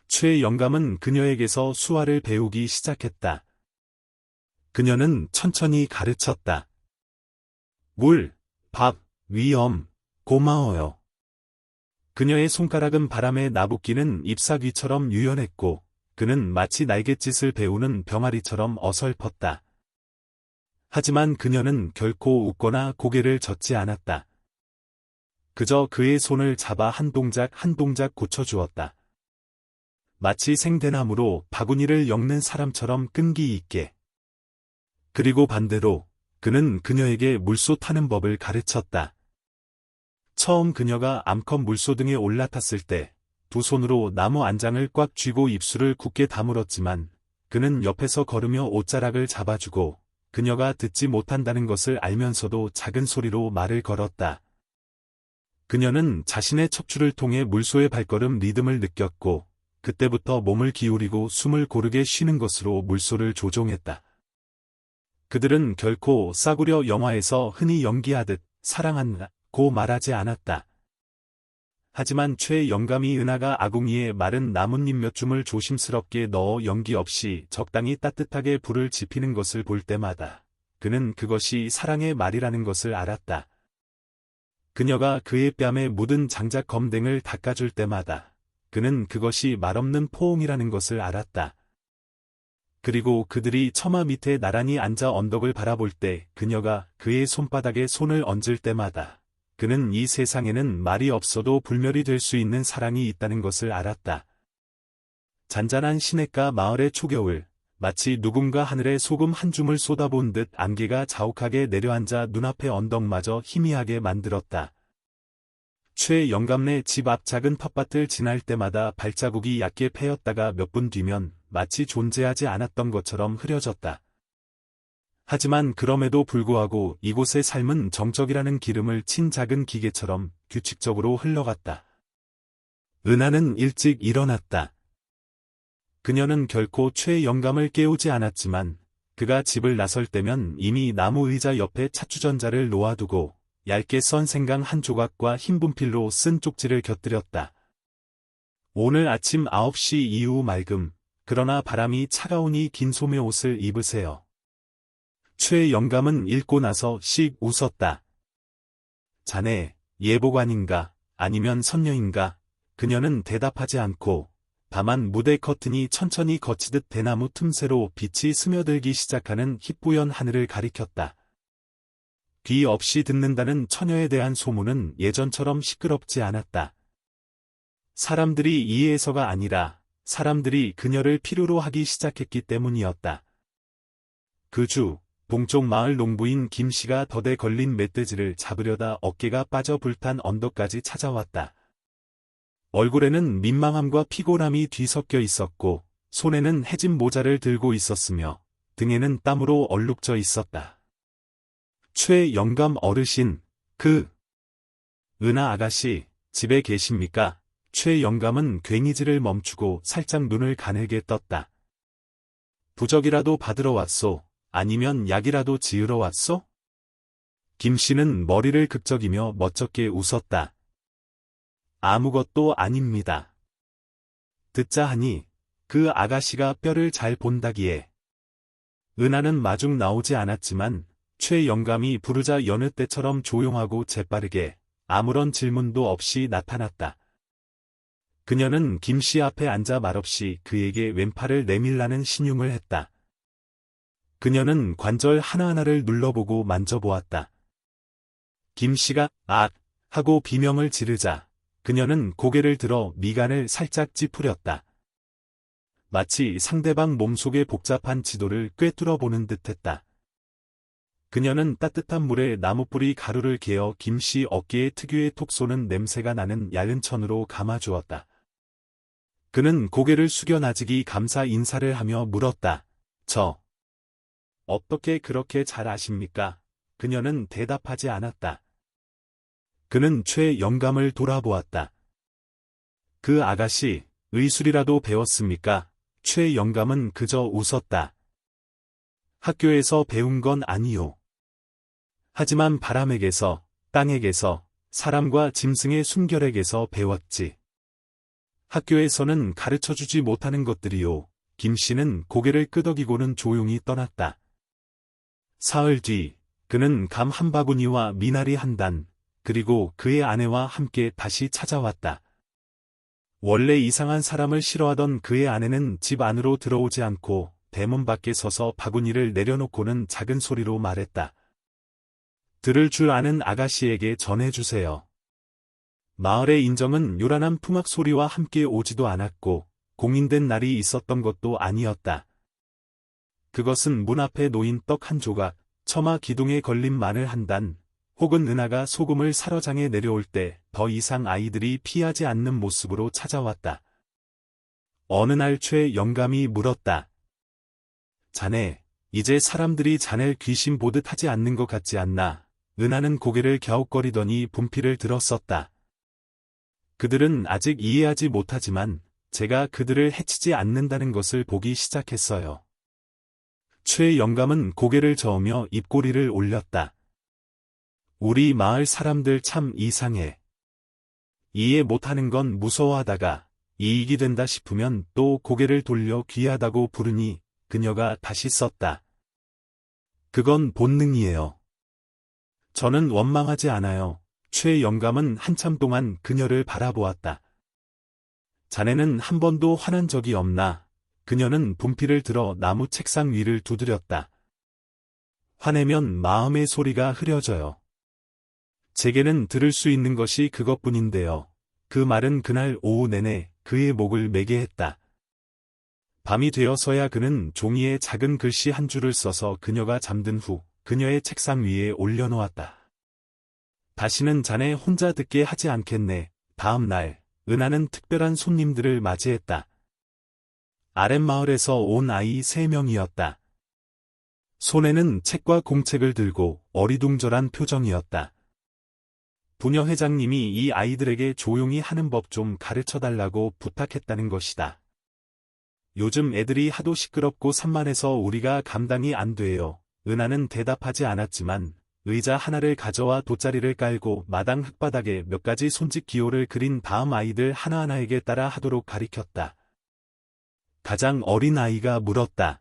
[SPEAKER 1] 최 영감은 그녀에게서 수화를 배우기 시작했다. 그녀는 천천히 가르쳤다. 물, 밥, 위엄, 고마워요. 그녀의 손가락은 바람에 나부끼는 잎사귀처럼 유연했고, 그는 마치 날갯짓을 배우는 병아리처럼 어설펐다. 하지만 그녀는 결코 웃거나 고개를 젓지 않았다. 그저 그의 손을 잡아 한 동작 한 동작 고쳐주었다. 마치 생대나무로 바구니를 엮는 사람처럼 끈기 있게. 그리고 반대로 그는 그녀에게 물소 타는 법을 가르쳤다. 처음 그녀가 암컷 물소 등에 올라탔을 때 두 손으로 나무 안장을 꽉 쥐고 입술을 굳게 다물었지만 그는 옆에서 걸으며 옷자락을 잡아주고 그녀가 듣지 못한다는 것을 알면서도 작은 소리로 말을 걸었다. 그녀는 자신의 척추를 통해 물소의 발걸음 리듬을 느꼈고 그때부터 몸을 기울이고 숨을 고르게 쉬는 것으로 물소를 조종했다. 그들은 결코 싸구려 영화에서 흔히 연기하듯 사랑한다고 말하지 않았다. 하지만 최 영감이 은하가 아궁이에 마른 나뭇잎 몇 줌을 조심스럽게 넣어 연기 없이 적당히 따뜻하게 불을 지피는 것을 볼 때마다 그는 그것이 사랑의 말이라는 것을 알았다. 그녀가 그의 뺨에 묻은 장작 검댕을 닦아줄 때마다 그는 그것이 말없는 포옹이라는 것을 알았다. 그리고 그들이 처마 밑에 나란히 앉아 언덕을 바라볼 때 그녀가 그의 손바닥에 손을 얹을 때마다 그는 이 세상에는 말이 없어도 불멸이 될 수 있는 사랑이 있다는 것을 알았다. 잔잔한 시냇가 마을의 초겨울, 마치 누군가 하늘에 소금 한 줌을 쏟아본 듯 안개가 자욱하게 내려앉아 눈앞의 언덕마저 희미하게 만들었다. 최 영감네 집 앞 작은 텃밭을 지날 때마다 발자국이 얕게 패였다가 몇 분 뒤면 마치 존재하지 않았던 것처럼 흐려졌다. 하지만 그럼에도 불구하고 이곳의 삶은 정적이라는 기름을 친 작은 기계처럼 규칙적으로 흘러갔다. 은하는 일찍 일어났다. 그녀는 결코 최 영감을 깨우지 않았지만 그가 집을 나설 때면 이미 나무 의자 옆에 찻주전자를 놓아두고 얇게 썬 생강 한 조각과 흰 분필로 쓴 쪽지를 곁들였다. 오늘 아침 9시 이후 맑음, 그러나 바람이 차가우니 긴 소매 옷을 입으세요. 최 영감은 읽고 나서 씩 웃었다. 자네, 예보관인가, 아니면 선녀인가? 그녀는 대답하지 않고 다만 무대 커튼이 천천히 거치듯 대나무 틈새로 빛이 스며들기 시작하는 희뿌연 하늘을 가리켰다. 귀 없이 듣는다는 처녀에 대한 소문은 예전처럼 시끄럽지 않았다. 사람들이 이해해서가 아니라 사람들이 그녀를 필요로 하기 시작했기 때문이었다. 그 주, 동쪽 마을 농부인 김씨가 덫에 걸린 멧돼지를 잡으려다 어깨가 빠져 불탄 언덕까지 찾아왔다. 얼굴에는 민망함과 피곤함이 뒤섞여 있었고 손에는 해진 모자를 들고 있었으며 등에는 땀으로 얼룩져 있었다. 최 영감 어르신, 은하 아가씨, 집에 계십니까? 최 영감은 괭이질을 멈추고 살짝 눈을 가늘게 떴다. 부적이라도 받으러 왔소? 아니면 약이라도 지으러 왔소? 김씨는 머리를 극적이며 멋쩍게 웃었다. 아무것도 아닙니다. 듣자 하니 그 아가씨가 뼈를 잘 본다기에. 은하는 마중 나오지 않았지만 최 영감이 부르자 여느 때처럼 조용하고 재빠르게 아무런 질문도 없이 나타났다. 그녀는 김씨 앞에 앉아 말없이 그에게 왼팔을 내밀라는 신용을 했다. 그녀는 관절 하나하나를 눌러보고 만져보았다. 김씨가 악! 하고 비명을 지르자 그녀는 고개를 들어 미간을 살짝 찌푸렸다. 마치 상대방 몸속의 복잡한 지도를 꿰뚫어 보는 듯했다. 그녀는 따뜻한 물에 나무뿌리 가루를 개어 김씨 어깨에 특유의 톡 쏘는 냄새가 나는 얇은 천으로 감아주었다. 그는 고개를 숙여 나직이 감사 인사를 하며 물었다. 어떻게 그렇게 잘 아십니까? 그녀는 대답하지 않았다. 그는 최 영감을 돌아보았다. 그 아가씨, 의술이라도 배웠습니까? 최 영감은 그저 웃었다. 학교에서 배운 건 아니요. 하지만 바람에게서, 땅에게서, 사람과 짐승의 숨결에게서 배웠지. 학교에서는 가르쳐주지 못하는 것들이요. 김씨는 고개를 끄덕이고는 조용히 떠났다. 사흘 뒤, 그는 감 한 바구니와 미나리 한 단, 그리고 그의 아내와 함께 다시 찾아왔다. 원래 이상한 사람을 싫어하던 그의 아내는 집 안으로 들어오지 않고 대문 밖에 서서 바구니를 내려놓고는 작은 소리로 말했다. 들을 줄 아는 아가씨에게 전해주세요. 마을의 인정은 요란한 풍악 소리와 함께 오지도 않았고 공인된 날이 있었던 것도 아니었다. 그것은 문 앞에 놓인 떡 한 조각, 처마 기둥에 걸린 마늘 한 단, 혹은 은하가 소금을 사러 장에 내려올 때 더 이상 아이들이 피하지 않는 모습으로 찾아왔다. 어느 날 최 영감이 물었다. 자네, 이제 사람들이 자넬 귀신 보듯 하지 않는 것 같지 않나? 은하는 고개를 갸웃거리더니 분필을 들었었다. 그들은 아직 이해하지 못하지만 제가 그들을 해치지 않는다는 것을 보기 시작했어요. 최 영감은 고개를 저으며 입꼬리를 올렸다. 우리 마을 사람들 참 이상해. 이해 못하는 건 무서워하다가 이익이 된다 싶으면 또 고개를 돌려 귀하다고 부르니 그녀가 다시 썼다. 그건 본능이에요. 저는 원망하지 않아요. 최 영감은 한참 동안 그녀를 바라보았다. 자네는 한 번도 화난 적이 없나? 그녀는 분필을 들어 나무 책상 위를 두드렸다. 화내면 마음의 소리가 흐려져요. 제게는 들을 수 있는 것이 그것뿐인데요. 그 말은 그날 오후 내내 그의 목을 매게 했다. 밤이 되어서야 그는 종이에 작은 글씨 한 줄을 써서 그녀가 잠든 후 그녀의 책상 위에 올려놓았다. 다시는 자네 혼자 듣게 하지 않겠네. 다음 날, 은하는 특별한 손님들을 맞이했다. 아랫마을에서 온 아이 3명이었다. 손에는 책과 공책을 들고 어리둥절한 표정이었다. 부녀 회장님이 이 아이들에게 조용히 하는 법 좀 가르쳐달라고 부탁했다는 것이다. 요즘 애들이 하도 시끄럽고 산만해서 우리가 감당이 안 돼요. 은하는 대답하지 않았지만 의자 하나를 가져와 돗자리를 깔고 마당 흙바닥에 몇 가지 손짓 기호를 그린 다음 아이들 하나하나에게 따라 하도록 가리켰다. 가장 어린 아이가 물었다.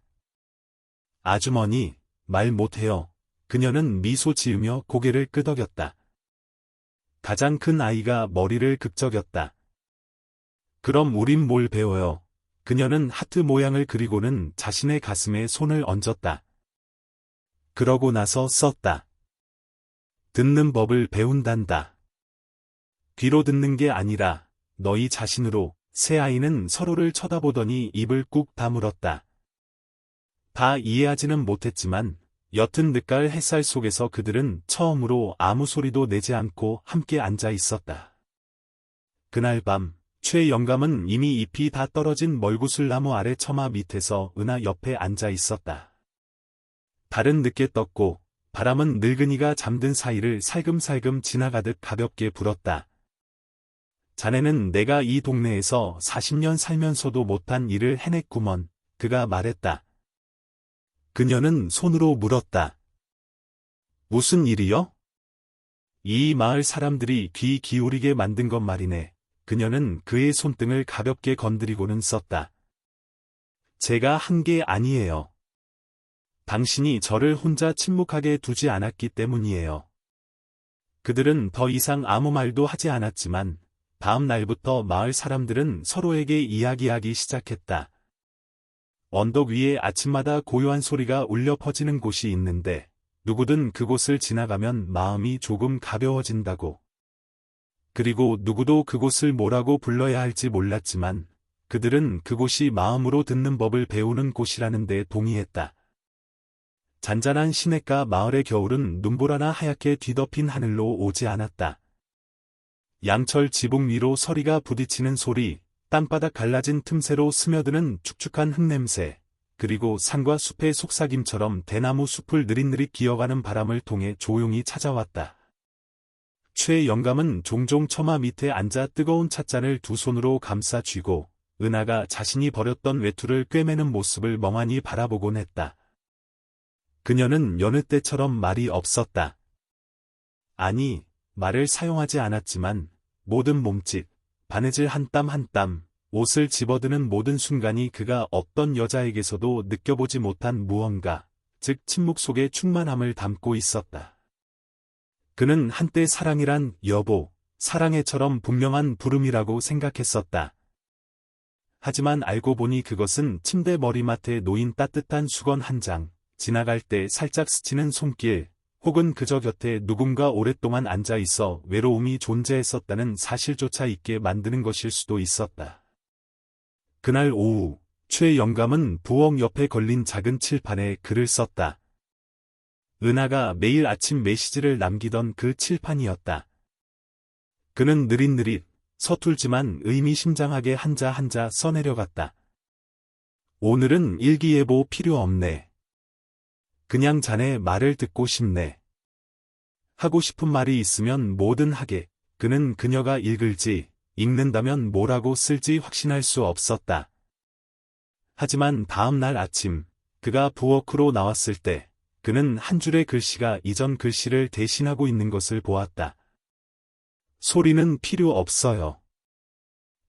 [SPEAKER 1] 아주머니, 말 못해요. 그녀는 미소 지으며 고개를 끄덕였다. 가장 큰 아이가 머리를 극적였다. 그럼 우린 뭘 배워요? 그녀는 하트 모양을 그리고는 자신의 가슴에 손을 얹었다. 그러고 나서 썼다. 듣는 법을 배운단다. 귀로 듣는 게 아니라 너희 자신으로. 세 아이는 서로를 쳐다보더니 입을 꾹 다물었다. 다 이해하지는 못했지만 옅은 늦가을 햇살 속에서 그들은 처음으로 아무 소리도 내지 않고 함께 앉아 있었다. 그날 밤 최 영감은 이미 잎이 다 떨어진 멀구슬나무 아래 처마 밑에서 은하 옆에 앉아 있었다. 달은 늦게 떴고 바람은 늙은이가 잠든 사이를 살금살금 지나가듯 가볍게 불었다. 자네는 내가 이 동네에서 40년 살면서도 못한 일을 해냈구먼. 그가 말했다. 그녀는 손으로 물었다. 무슨 일이요? 이 마을 사람들이 귀 기울이게 만든 것 말이네. 그녀는 그의 손등을 가볍게 건드리고는 썼다. 제가 한 게 아니에요. 당신이 저를 혼자 침묵하게 두지 않았기 때문이에요. 그들은 더 이상 아무 말도 하지 않았지만 다음 날부터 마을 사람들은 서로에게 이야기하기 시작했다. 언덕 위에 아침마다 고요한 소리가 울려 퍼지는 곳이 있는데 누구든 그곳을 지나가면 마음이 조금 가벼워진다고. 그리고 누구도 그곳을 뭐라고 불러야 할지 몰랐지만 그들은 그곳이 마음으로 듣는 법을 배우는 곳이라는 데 동의했다. 잔잔한 시냇가 마을의 겨울은 눈볼 하나 하얗게 뒤덮인 하늘로 오지 않았다. 양철 지붕 위로 서리가 부딪히는 소리, 땅바닥 갈라진 틈새로 스며드는 축축한 흙냄새, 그리고 산과 숲의 속삭임처럼 대나무 숲을 느릿느릿 기어가는 바람을 통해 조용히 찾아왔다. 최 영감은 종종 처마 밑에 앉아 뜨거운 찻잔을 두 손으로 감싸 쥐고 은하가 자신이 버렸던 외투를 꿰매는 모습을 멍하니 바라보곤 했다. 그녀는 여느 때처럼 말이 없었다. 아니, 말을 사용하지 않았지만 모든 몸짓, 바느질 한 땀 한 땀, 옷을 집어드는 모든 순간이 그가 어떤 여자에게서도 느껴보지 못한 무언가, 즉 침묵 속의 충만함을 담고 있었다. 그는 한때 사랑이란 여보, 사랑해처럼 분명한 부름이라고 생각했었다. 하지만 알고 보니 그것은 침대 머리맡에 놓인 따뜻한 수건 한 장, 지나갈 때 살짝 스치는 손길, 혹은 그저 곁에 누군가 오랫동안 앉아 있어 외로움이 존재했었다는 사실조차 잊게 만드는 것일 수도 있었다. 그날 오후, 최 영감은 부엌 옆에 걸린 작은 칠판에 글을 썼다. 은하가 매일 아침 메시지를 남기던 그 칠판이었다. 그는 느릿느릿, 서툴지만 의미심장하게 한자 한자 써내려갔다. 오늘은 일기예보 필요 없네. 그냥 자네 말을 듣고 싶네. 하고 싶은 말이 있으면 뭐든 하게. 그는 그녀가 읽을지, 읽는다면 뭐라고 쓸지 확신할 수 없었다. 하지만 다음 날 아침, 그가 부엌으로 나왔을 때, 그는 한 줄의 글씨가 이전 글씨를 대신하고 있는 것을 보았다. 소리는 필요 없어요.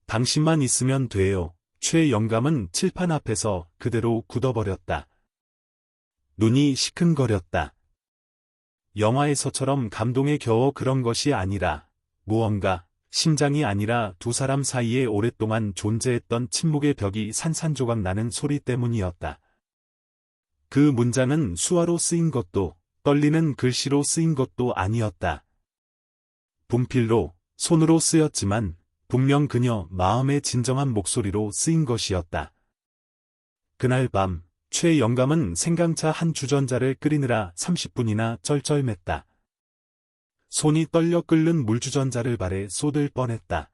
[SPEAKER 1] 당신만 있으면 돼요. 최 영감은 칠판 앞에서 그대로 굳어버렸다. 눈이 시큰거렸다. 영화에서처럼 감동에 겨워 그런 것이 아니라 무언가 심장이 아니라 두 사람 사이에 오랫동안 존재했던 침묵의 벽이 산산조각 나는 소리 때문이었다. 그 문장은 수화로 쓰인 것도 떨리는 글씨로 쓰인 것도 아니었다. 분필로, 손으로 쓰였지만 분명 그녀 마음의 진정한 목소리로 쓰인 것이었다. 그날 밤, 최 영감은 생강차 한 주전자를 끓이느라 30분이나 쩔쩔맸다. 손이 떨려 끓는 물주전자를 발에 쏟을 뻔했다.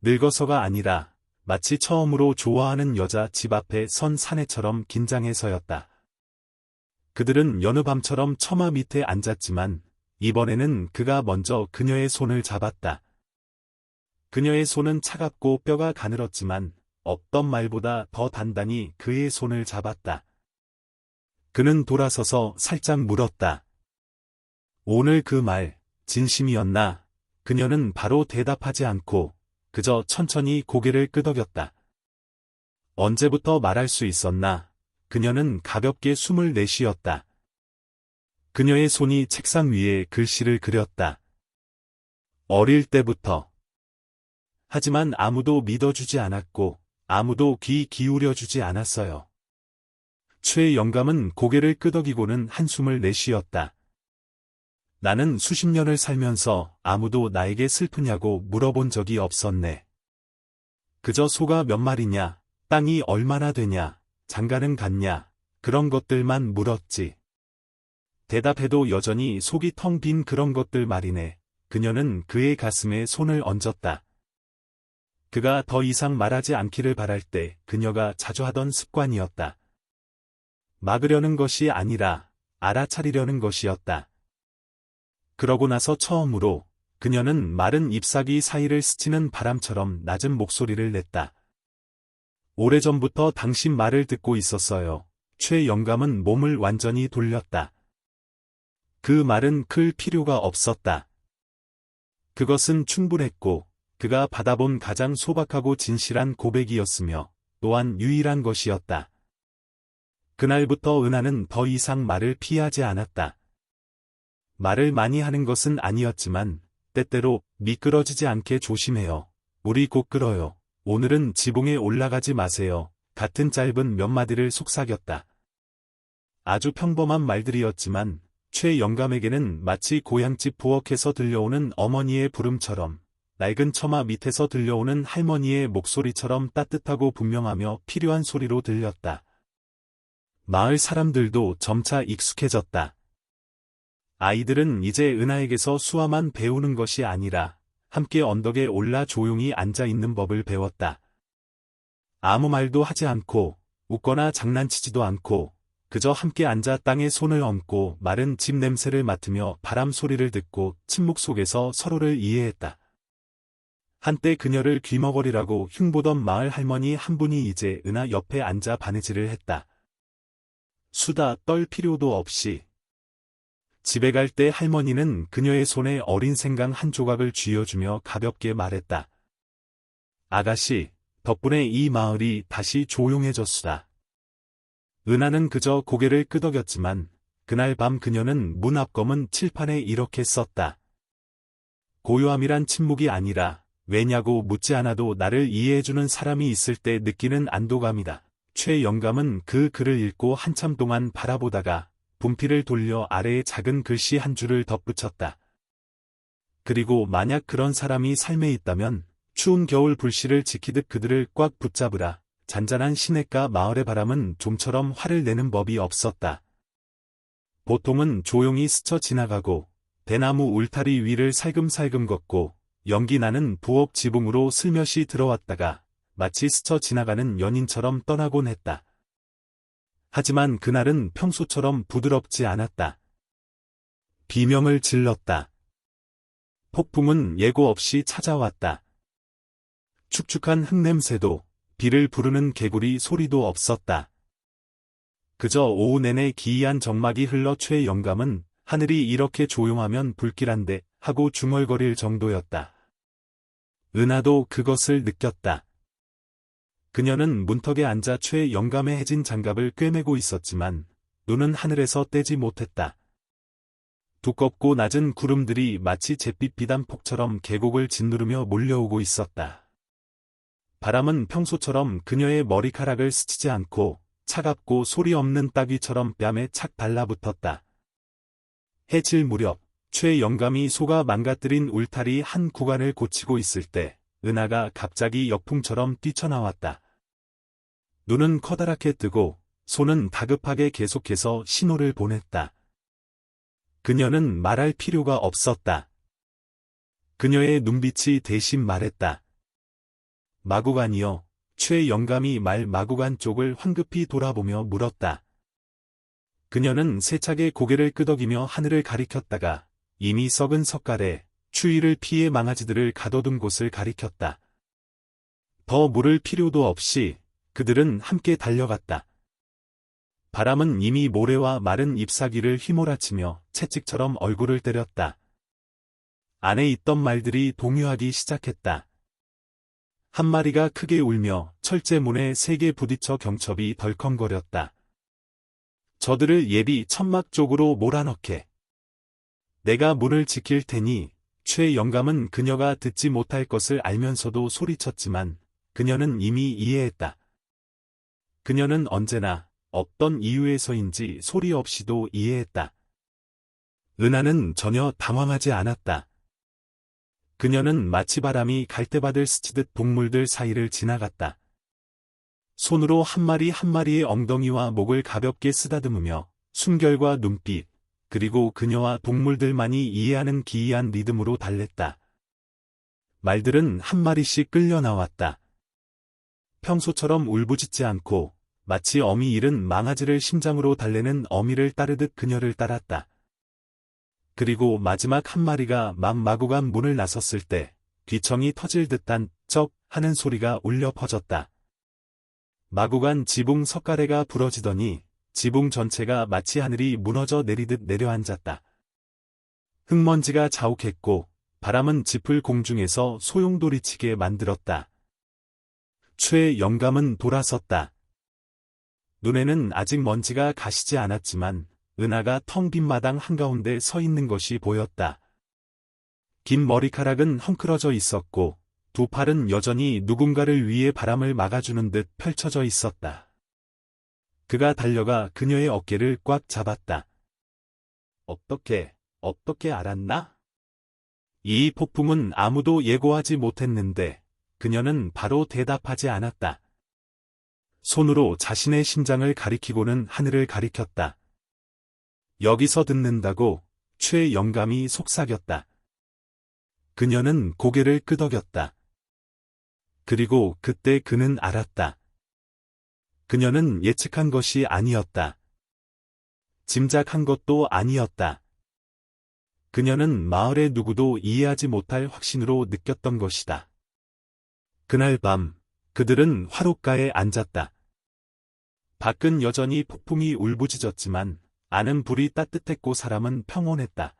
[SPEAKER 1] 늙어서가 아니라 마치 처음으로 좋아하는 여자 집 앞에 선 사내처럼 긴장해서였다. 그들은 여느 밤처럼 처마 밑에 앉았지만 이번에는 그가 먼저 그녀의 손을 잡았다. 그녀의 손은 차갑고 뼈가 가늘었지만 없던 말보다 더 단단히 그의 손을 잡았다. 그는 돌아서서 살짝 물었다. 오늘 그 말, 진심이었나? 그녀는 바로 대답하지 않고 그저 천천히 고개를 끄덕였다. 언제부터 말할 수 있었나? 그녀는 가볍게 숨을 내쉬었다. 그녀의 손이 책상 위에 글씨를 그렸다. 어릴 때부터. 하지만 아무도 믿어주지 않았고 아무도 귀 기울여주지 않았어요. 최 영감은 고개를 끄덕이고는 한숨을 내쉬었다. 나는 수십 년을 살면서 아무도 나에게 슬프냐고 물어본 적이 없었네. 그저 소가 몇 마리냐, 땅이 얼마나 되냐, 장가는 갔냐, 그런 것들만 물었지. 대답해도 여전히 속이 텅 빈 그런 것들 말이네. 그녀는 그의 가슴에 손을 얹었다. 그가 더 이상 말하지 않기를 바랄 때 그녀가 자주 하던 습관이었다. 막으려는 것이 아니라 알아차리려는 것이었다. 그러고 나서 처음으로 그녀는 마른 잎사귀 사이를 스치는 바람처럼 낮은 목소리를 냈다. 오래전부터 당신 말을 듣고 있었어요. 최 영감은 몸을 완전히 돌렸다. 그 말은 클 필요가 없었다. 그것은 충분했고 그가 받아본 가장 소박하고 진실한 고백이었으며 또한 유일한 것이었다. 그날부터 은하는 더 이상 말을 피하지 않았다. 말을 많이 하는 것은 아니었지만 때때로 미끄러지지 않게 조심해요. 우리 곧 끓어요. 오늘은 지붕에 올라가지 마세요. 같은 짧은 몇 마디를 속삭였다. 아주 평범한 말들이었지만 최 영감에게는 마치 고향집 부엌에서 들려오는 어머니의 부름처럼 낡은 처마 밑에서 들려오는 할머니의 목소리처럼 따뜻하고 분명하며 필요한 소리로 들렸다. 마을 사람들도 점차 익숙해졌다. 아이들은 이제 은하에게서 수화만 배우는 것이 아니라 함께 언덕에 올라 조용히 앉아 있는 법을 배웠다. 아무 말도 하지 않고 웃거나 장난치지도 않고 그저 함께 앉아 땅에 손을 얹고 마른 집 냄새를 맡으며 바람 소리를 듣고 침묵 속에서 서로를 이해했다. 한때 그녀를 귀머거리라고 흉보던 마을 할머니 한 분이 이제 은하 옆에 앉아 바느질을 했다. 수다 떨 필요도 없이. 집에 갈 때 할머니는 그녀의 손에 어린 생강 한 조각을 쥐어주며 가볍게 말했다. 아가씨, 덕분에 이 마을이 다시 조용해졌수다. 은하는 그저 고개를 끄덕였지만 그날 밤 그녀는 문 앞 검은 칠판에 이렇게 썼다. 고요함이란 침묵이 아니라 왜냐고 묻지 않아도 나를 이해해주는 사람이 있을 때 느끼는 안도감이다. 최 영감은 그 글을 읽고 한참 동안 바라보다가 분필을 돌려 아래에 작은 글씨 한 줄을 덧붙였다. 그리고 만약 그런 사람이 삶에 있다면 추운 겨울 불씨를 지키듯 그들을 꽉 붙잡으라. 잔잔한 시냇가 마을의 바람은 좀처럼 화를 내는 법이 없었다. 보통은 조용히 스쳐 지나가고 대나무 울타리 위를 살금살금 걷고 연기 나는 부엌 지붕으로 슬며시 들어왔다가 마치 스쳐 지나가는 연인처럼 떠나곤 했다. 하지만 그날은 평소처럼 부드럽지 않았다. 비명을 질렀다. 폭풍은 예고 없이 찾아왔다. 축축한 흙냄새도 비를 부르는 개구리 소리도 없었다. 그저 오후 내내 기이한 정막이 흘러 최 영감은 하늘이 이렇게 조용하면 불길한데 하고 중얼거릴 정도였다. 은하도 그것을 느꼈다. 그녀는 문턱에 앉아 최 영감의 해진 장갑을 꿰매고 있었지만 눈은 하늘에서 떼지 못했다. 두껍고 낮은 구름들이 마치 잿빛 비단폭처럼 계곡을 짓누르며 몰려오고 있었다. 바람은 평소처럼 그녀의 머리카락을 스치지 않고 차갑고 소리 없는 따귀처럼 뺨에 착 달라붙었다. 해질 무렵 최 영감이 소가 망가뜨린 울타리 한 구간을 고치고 있을 때 은하가 갑자기 역풍처럼 뛰쳐나왔다. 눈은 커다랗게 뜨고 손은 다급하게 계속해서 신호를 보냈다. 그녀는 말할 필요가 없었다. 그녀의 눈빛이 대신 말했다. 마구간이여. 최 영감이 말 마구간 쪽을 황급히 돌아보며 물었다. 그녀는 세차게 고개를 끄덕이며 하늘을 가리켰다가 이미 썩은 석갈에 추위를 피해 망아지들을 가둬둔 곳을 가리켰다. 더 물을 필요도 없이 그들은 함께 달려갔다. 바람은 이미 모래와 마른 잎사귀를 휘몰아치며 채찍처럼 얼굴을 때렸다. 안에 있던 말들이 동요하기 시작했다. 한 마리가 크게 울며 철제문에 세게 부딪혀 경첩이 덜컹거렸다. 저들을 예비 천막 쪽으로 몰아넣게. 내가 문을 지킬 테니. 최 영감은 그녀가 듣지 못할 것을 알면서도 소리쳤지만 그녀는 이미 이해했다. 그녀는 언제나 어떤 이유에서인지 소리 없이도 이해했다. 은하는 전혀 당황하지 않았다. 그녀는 마치 바람이 갈대밭을 스치듯 동물들 사이를 지나갔다. 손으로 한 마리 한 마리의 엉덩이와 목을 가볍게 쓰다듬으며 숨결과 눈빛, 그리고 그녀와 동물들만이 이해하는 기이한 리듬으로 달랬다. 말들은 한 마리씩 끌려 나왔다. 평소처럼 울부짖지 않고 마치 어미 잃은 망아지를 심장으로 달래는 어미를 따르듯 그녀를 따랐다. 그리고 마지막 한 마리가 마구간 문을 나섰을 때 귀청이 터질 듯한 쩍 하는 소리가 울려 퍼졌다. 마구간 지붕 석가래가 부러지더니 지붕 전체가 마치 하늘이 무너져 내리듯 내려앉았다. 흙먼지가 자욱했고 바람은 짚을 공중에서 소용돌이치게 만들었다. 최 영감은 돌아섰다. 눈에는 아직 먼지가 가시지 않았지만 은하가 텅 빈 마당 한가운데 서 있는 것이 보였다. 긴 머리카락은 헝클어져 있었고 두 팔은 여전히 누군가를 위해 바람을 막아주는 듯 펼쳐져 있었다. 그가 달려가 그녀의 어깨를 꽉 잡았다. 어떻게 알았나? 이 폭풍은 아무도 예고하지 못했는데 그녀는 바로 대답하지 않았다. 손으로 자신의 심장을 가리키고는 하늘을 가리켰다. 여기서 듣는다고. 최 영감이 속삭였다. 그녀는 고개를 끄덕였다. 그리고 그때 그는 알았다. 그녀는 예측한 것이 아니었다. 짐작한 것도 아니었다. 그녀는 마을의 누구도 이해하지 못할 확신으로 느꼈던 것이다. 그날 밤 그들은 화롯가에 앉았다. 밖은 여전히 폭풍이 울부짖었지만 안은 불이 따뜻했고 사람은 평온했다.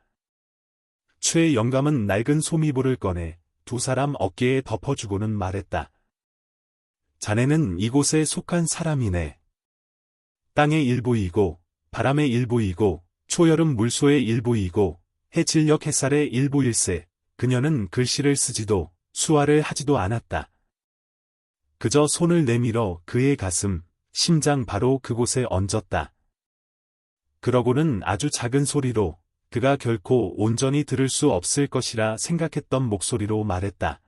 [SPEAKER 1] 최 영감은 낡은 소미불을 꺼내 두 사람 어깨에 덮어주고는 말했다. 자네는 이곳에 속한 사람이네. 땅의 일부이고 바람의 일부이고 초여름 물소의 일부이고 해질녘 햇살의 일부일세. 그녀는 글씨를 쓰지도 수화를 하지도 않았다. 그저 손을 내밀어 그의 가슴, 심장 바로 그곳에 얹었다. 그러고는 아주 작은 소리로 그가 결코 온전히 들을 수 없을 것이라 생각했던 목소리로 말했다.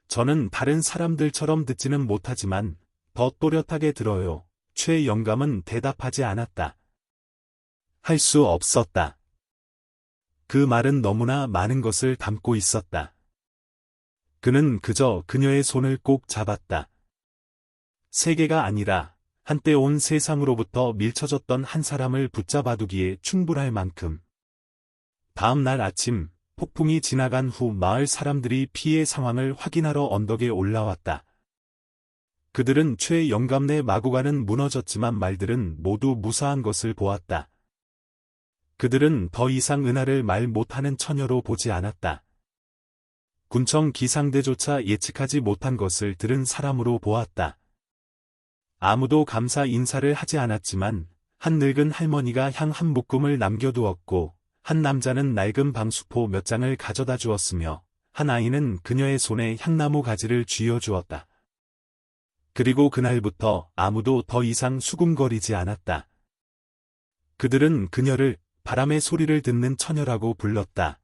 [SPEAKER 1] 저는 다른 사람들처럼 듣지는 못하지만 더 또렷하게 들어요. 최 영감은 대답하지 않았다. 할 수 없었다. 그 말은 너무나 많은 것을 담고 있었다. 그는 그저 그녀의 손을 꼭 잡았다. 세계가 아니라 한때 온 세상으로부터 밀쳐졌던 한 사람을 붙잡아두기에 충분할 만큼. 다음 날 아침, 폭풍이 지나간 후 마을 사람들이 피해 상황을 확인하러 언덕에 올라왔다. 그들은 최 영감네 마구간은 무너졌지만 말들은 모두 무사한 것을 보았다. 그들은 더 이상 은하를 말 못하는 처녀로 보지 않았다. 군청 기상대조차 예측하지 못한 것을 들은 사람으로 보았다. 아무도 감사 인사를 하지 않았지만 한 늙은 할머니가 향 한 묶음을 남겨두었고 한 남자는 낡은 방수포 몇 장을 가져다 주었으며 한 아이는 그녀의 손에 향나무 가지를 쥐어 주었다. 그리고 그날부터 아무도 더 이상 수군거리지 않았다. 그들은 그녀를 바람의 소리를 듣는 처녀라고 불렀다.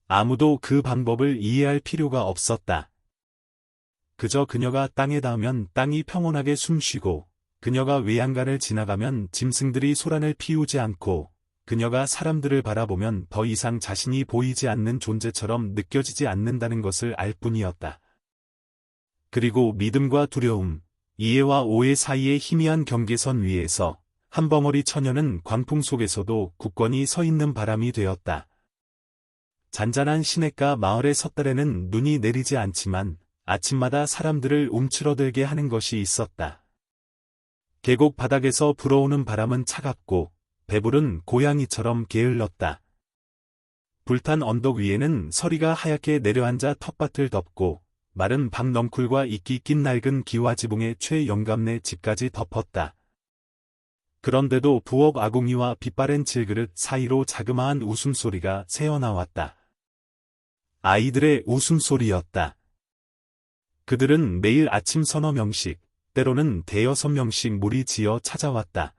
[SPEAKER 1] 아무도 그 방법을 이해할 필요가 없었다. 그저 그녀가 땅에 닿으면 땅이 평온하게 숨쉬고, 그녀가 외양간을 지나가면 짐승들이 소란을 피우지 않고, 그녀가 사람들을 바라보면 더 이상 자신이 보이지 않는 존재처럼 느껴지지 않는다는 것을 알 뿐이었다. 그리고 믿음과 두려움, 이해와 오해 사이의 희미한 경계선 위에서 한 벙어리 처녀는 광풍 속에서도 굳건히 서 있는 바람이 되었다. 잔잔한 시냇가 마을의 섣달에는 눈이 내리지 않지만 아침마다 사람들을 움츠러들게 하는 것이 있었다. 계곡 바닥에서 불어오는 바람은 차갑고 배불은 고양이처럼 게을렀다. 불탄 언덕 위에는 서리가 하얗게 내려앉아 텃밭을 덮고 마른 박넝쿨과 이끼 낀 낡은 기와지붕의 최영감네 집까지 덮었다. 그런데도 부엌 아궁이와 빛바랜 질그릇 사이로 자그마한 웃음소리가 새어나왔다. 아이들의 웃음소리였다. 그들은 매일 아침 서너 명씩, 때로는 대여섯 명씩 무리지어 찾아왔다.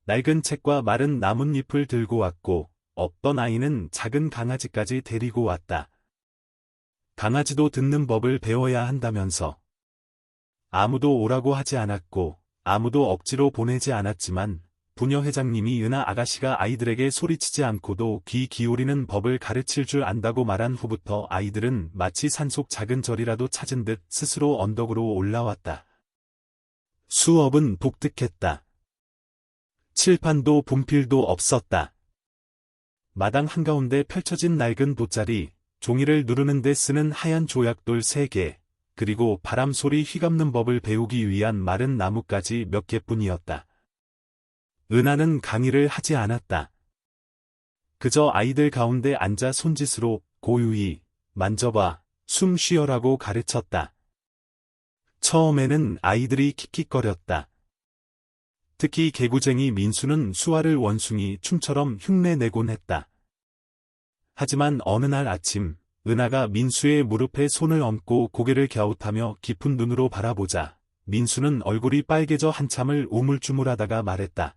[SPEAKER 1] 낡은 책과 마른 나뭇잎을 들고 왔고, 어떤 아이는 작은 강아지까지 데리고 왔다. 강아지도 듣는 법을 배워야 한다면서. 아무도 오라고 하지 않았고, 아무도 억지로 보내지 않았지만, 부녀 회장님이 은하 아가씨가 아이들에게 소리치지 않고도 귀 기울이는 법을 가르칠 줄 안다고 말한 후부터 아이들은 마치 산속 작은 절이라도 찾은 듯 스스로 언덕으로 올라왔다. 수업은 독특했다. 칠판도 분필도 없었다. 마당 한가운데 펼쳐진 낡은 돗자리, 종이를 누르는 데 쓰는 하얀 조약돌 3개, 그리고 바람소리 휘감는 법을 배우기 위한 마른 나뭇가지 몇 개뿐이었다. 은하는 강의를 하지 않았다. 그저 아이들 가운데 앉아 손짓으로 고유히 만져봐, 숨 쉬어라고 가르쳤다. 처음에는 아이들이 킥킥거렸다. 특히 개구쟁이 민수는 수아를 원숭이 춤처럼 흉내내곤 했다. 하지만 어느 날 아침, 은하가 민수의 무릎에 손을 얹고 고개를 갸웃하며 깊은 눈으로 바라보자 민수는 얼굴이 빨개져 한참을 우물쭈물하다가 말했다.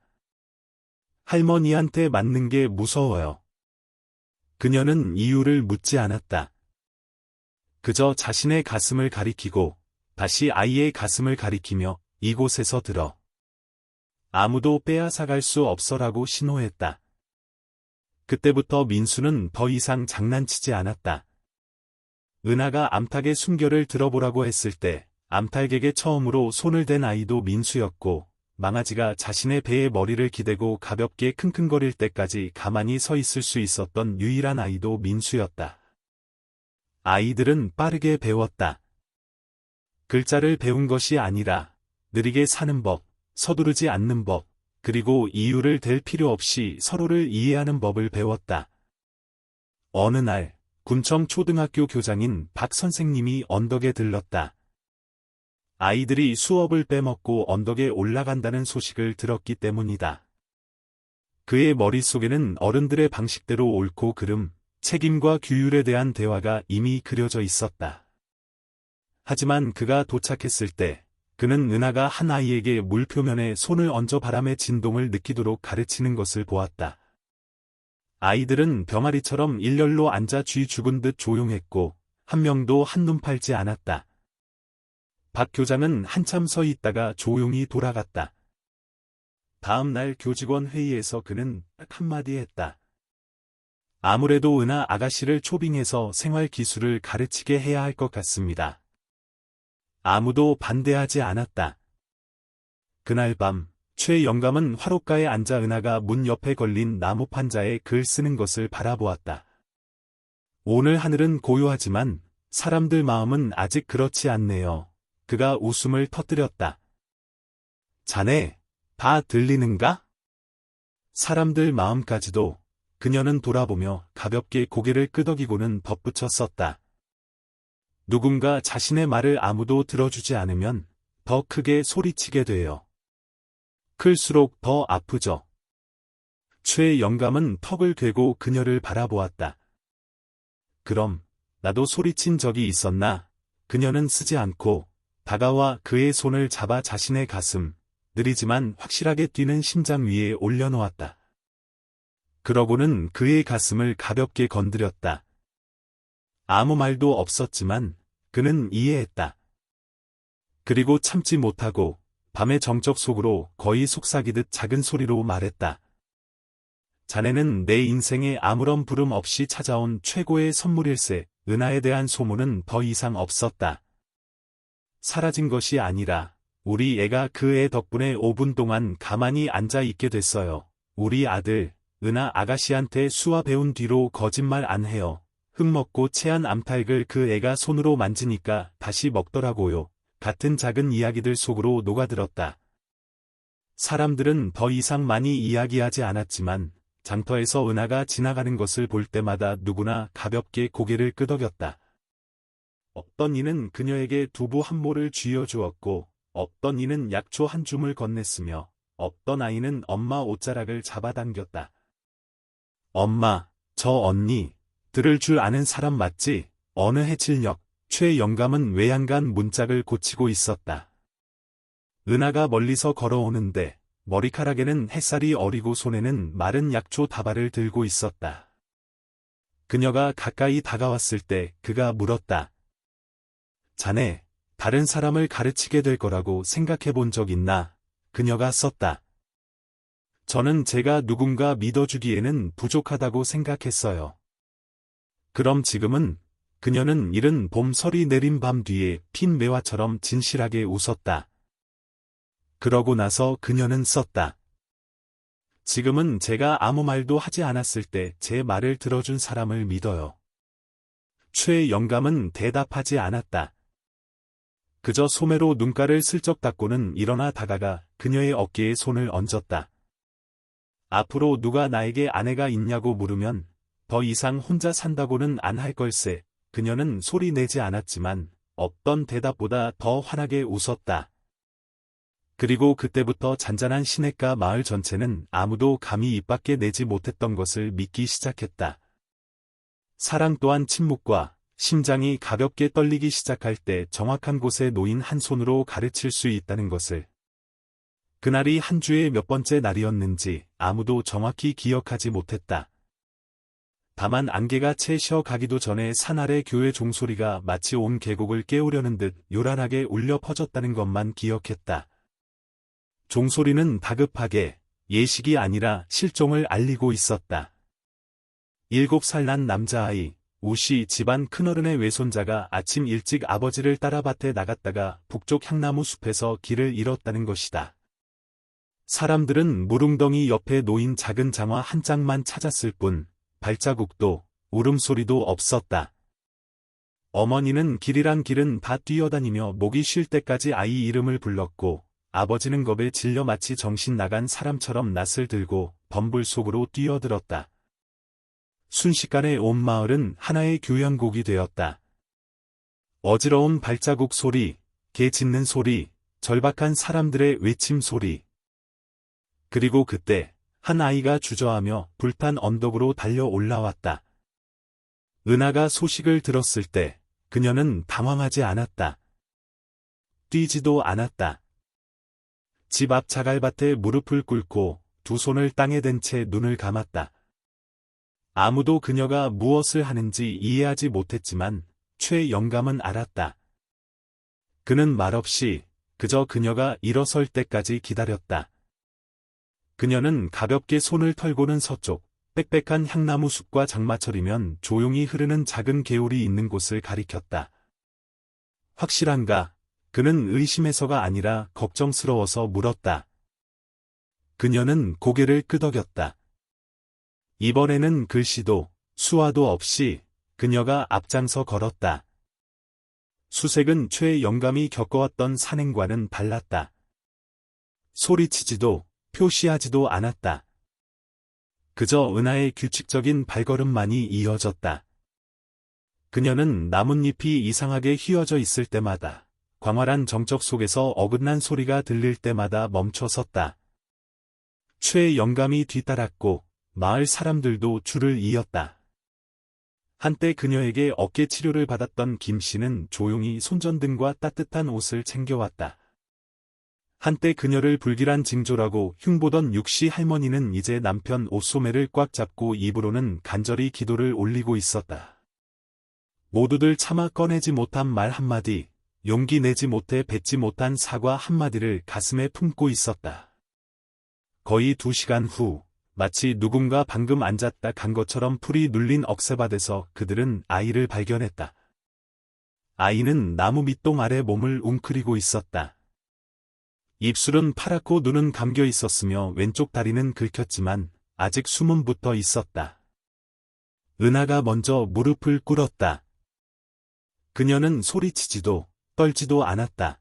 [SPEAKER 1] 할머니한테 맞는 게 무서워요. 그녀는 이유를 묻지 않았다. 그저 자신의 가슴을 가리키고 다시 아이의 가슴을 가리키며 이곳에서 들어. 아무도 빼앗아갈 수 없어라고 신호했다. 그때부터 민수는 더 이상 장난치지 않았다. 은하가 암탉의 순결을 들어보라고 했을 때 암탉에게 처음으로 손을 댄 아이도 민수였고 망아지가 자신의 배에 머리를 기대고 가볍게 킁킁거릴 때까지 가만히 서 있을 수 있었던 유일한 아이도 민수였다. 아이들은 빠르게 배웠다. 글자를 배운 것이 아니라 느리게 사는 법, 서두르지 않는 법, 그리고 이유를 댈 필요 없이 서로를 이해하는 법을 배웠다. 어느 날 군청 초등학교 교장인 박 선생님이 언덕에 들렀다. 아이들이 수업을 빼먹고 언덕에 올라간다는 소식을 들었기 때문이다. 그의 머릿속에는 어른들의 방식대로 옳고 그름, 책임과 규율에 대한 대화가 이미 그려져 있었다. 하지만 그가 도착했을 때 그는 은하가 한 아이에게 물 표면에 손을 얹어 바람의 진동을 느끼도록 가르치는 것을 보았다. 아이들은 병아리처럼 일렬로 앉아 쥐 죽은 듯 조용했고 한 명도 한눈 팔지 않았다. 박 교장은 한참 서 있다가 조용히 돌아갔다. 다음 날 교직원 회의에서 그는 딱 한마디 했다. 아무래도 은하 아가씨를 초빙해서 생활 기술을 가르치게 해야 할 것 같습니다. 아무도 반대하지 않았다. 그날 밤 최 영감은 화롯가에 앉아 은하가 문 옆에 걸린 나무 판자에 글 쓰는 것을 바라보았다. 오늘 하늘은 고요하지만 사람들 마음은 아직 그렇지 않네요. 그가 웃음을 터뜨렸다. 자네, 다 들리는가? 사람들 마음까지도. 그녀는 돌아보며 가볍게 고개를 끄덕이고는 덧붙여 썼다. 누군가 자신의 말을 아무도 들어주지 않으면 더 크게 소리치게 돼요. 클수록 더 아프죠. 최 영감은 턱을 괴고 그녀를 바라보았다. 그럼, 나도 소리친 적이 있었나? 그녀는 쓰지 않고 다가와 그의 손을 잡아 자신의 가슴, 느리지만 확실하게 뛰는 심장 위에 올려놓았다. 그러고는 그의 가슴을 가볍게 건드렸다. 아무 말도 없었지만 그는 이해했다. 그리고 참지 못하고 밤의 정적 속으로 거의 속삭이듯 작은 소리로 말했다. 자네는 내 인생에 아무런 부름 없이 찾아온 최고의 선물일세. 은하에 대한 소문은 더 이상 없었다. 사라진 것이 아니라 우리 애가 그 애 덕분에 5분 동안 가만히 앉아 있게 됐어요. 우리 아들, 은하 아가씨한테 수화 배운 뒤로 거짓말 안 해요. 흙 먹고 체한 암탉을 그 애가 손으로 만지니까 다시 먹더라고요. 같은 작은 이야기들 속으로 녹아들었다. 사람들은 더 이상 많이 이야기하지 않았지만 장터에서 은하가 지나가는 것을 볼 때마다 누구나 가볍게 고개를 끄덕였다. 어떤 이는 그녀에게 두부 한 모를 쥐어주었고, 어떤 이는 약초 한 줌을 건넸으며, 어떤 아이는 엄마 옷자락을 잡아당겼다. 엄마, 저 언니, 들을 줄 아는 사람 맞지? 어느 해질녘, 최 영감은 외양간 문짝을 고치고 있었다. 은하가 멀리서 걸어오는데, 머리카락에는 햇살이 어리고 손에는 마른 약초 다발을 들고 있었다. 그녀가 가까이 다가왔을 때 그가 물었다. 자네, 다른 사람을 가르치게 될 거라고 생각해 본 적 있나? 그녀가 썼다. 저는 제가 누군가 믿어주기에는 부족하다고 생각했어요. 그럼 지금은? 그녀는 이른 봄 설이 내린 밤 뒤에 핀 매화처럼 진실하게 웃었다. 그러고 나서 그녀는 썼다. 지금은 제가 아무 말도 하지 않았을 때 제 말을 들어준 사람을 믿어요. 최 영감은 대답하지 않았다. 그저 소매로 눈가를 슬쩍 닦고는 일어나 다가가 그녀의 어깨에 손을 얹었다. 앞으로 누가 나에게 아내가 있냐고 물으면 더 이상 혼자 산다고는 안 할 걸세. 그녀는 소리 내지 않았지만 없던 대답보다 더 환하게 웃었다. 그리고 그때부터 잔잔한 시냇가 마을 전체는 아무도 감히 입 밖에 내지 못했던 것을 믿기 시작했다. 사랑 또한 침묵과 심장이 가볍게 떨리기 시작할 때 정확한 곳에 놓인 한 손으로 가르칠 수 있다는 것을. 그날이 한 주의 몇 번째 날이었는지 아무도 정확히 기억하지 못했다. 다만 안개가 채 쉬어가기도 전에 산 아래 교회 종소리가 마치 온 계곡을 깨우려는 듯 요란하게 울려 퍼졌다는 것만 기억했다. 종소리는 다급하게 예식이 아니라 실종을 알리고 있었다. 7살 난 남자아이, 우시 집안 큰어른의 외손자가 아침 일찍 아버지를 따라 밭에 나갔다가 북쪽 향나무 숲에서 길을 잃었다는 것이다. 사람들은 무릉덩이 옆에 놓인 작은 장화 한 짝만 찾았을 뿐, 발자국도, 울음소리도 없었다. 어머니는 길이란 길은 다 뛰어다니며 목이 쉴 때까지 아이 이름을 불렀고, 아버지는 겁에 질려 마치 정신 나간 사람처럼 낯을 들고 범불 속으로 뛰어들었다. 순식간에 온 마을은 하나의 교향곡이 되었다. 어지러운 발자국 소리, 개 짖는 소리, 절박한 사람들의 외침 소리. 그리고 그때 한 아이가 주저하며 불탄 언덕으로 달려 올라왔다. 은하가 소식을 들었을 때 그녀는 당황하지 않았다. 뛰지도 않았다. 집 앞 자갈밭에 무릎을 꿇고 두 손을 땅에 댄 채 눈을 감았다. 아무도 그녀가 무엇을 하는지 이해하지 못했지만 최 영감은 알았다. 그는 말없이 그저 그녀가 일어설 때까지 기다렸다. 그녀는 가볍게 손을 털고는 서쪽, 빽빽한 향나무 숲과 장마철이면 조용히 흐르는 작은 개울이 있는 곳을 가리켰다. 확실한가? 그는 의심해서가 아니라 걱정스러워서 물었다. 그녀는 고개를 끄덕였다. 이번에는 글씨도 수화도 없이 그녀가 앞장서 걸었다. 수색은 최 영감이 겪어왔던 산행과는 달랐다. 소리치지도 표시하지도 않았다. 그저 은하의 규칙적인 발걸음만이 이어졌다. 그녀는 나뭇잎이 이상하게 휘어져 있을 때마다, 광활한 정적 속에서 어긋난 소리가 들릴 때마다 멈춰 섰다. 최 영감이 뒤따랐고 마을 사람들도 줄을 이었다. 한때 그녀에게 어깨 치료를 받았던 김 씨는 조용히 손전등과 따뜻한 옷을 챙겨왔다. 한때 그녀를 불길한 징조라고 흉보던 육씨 할머니는 이제 남편 옷소매를 꽉 잡고 입으로는 간절히 기도를 올리고 있었다. 모두들 차마 꺼내지 못한 말 한마디, 용기 내지 못해 뱉지 못한 사과 한마디를 가슴에 품고 있었다. 거의 2시간 후, 마치 누군가 방금 앉았다 간 것처럼 풀이 눌린 억새밭에서 그들은 아이를 발견했다. 아이는 나무 밑동 아래 몸을 웅크리고 있었다. 입술은 파랗고 눈은 감겨 있었으며 왼쪽 다리는 긁혔지만 아직 숨은 붙어 있었다. 은하가 먼저 무릎을 꿇었다. 그녀는 소리치지도 떨지도 않았다.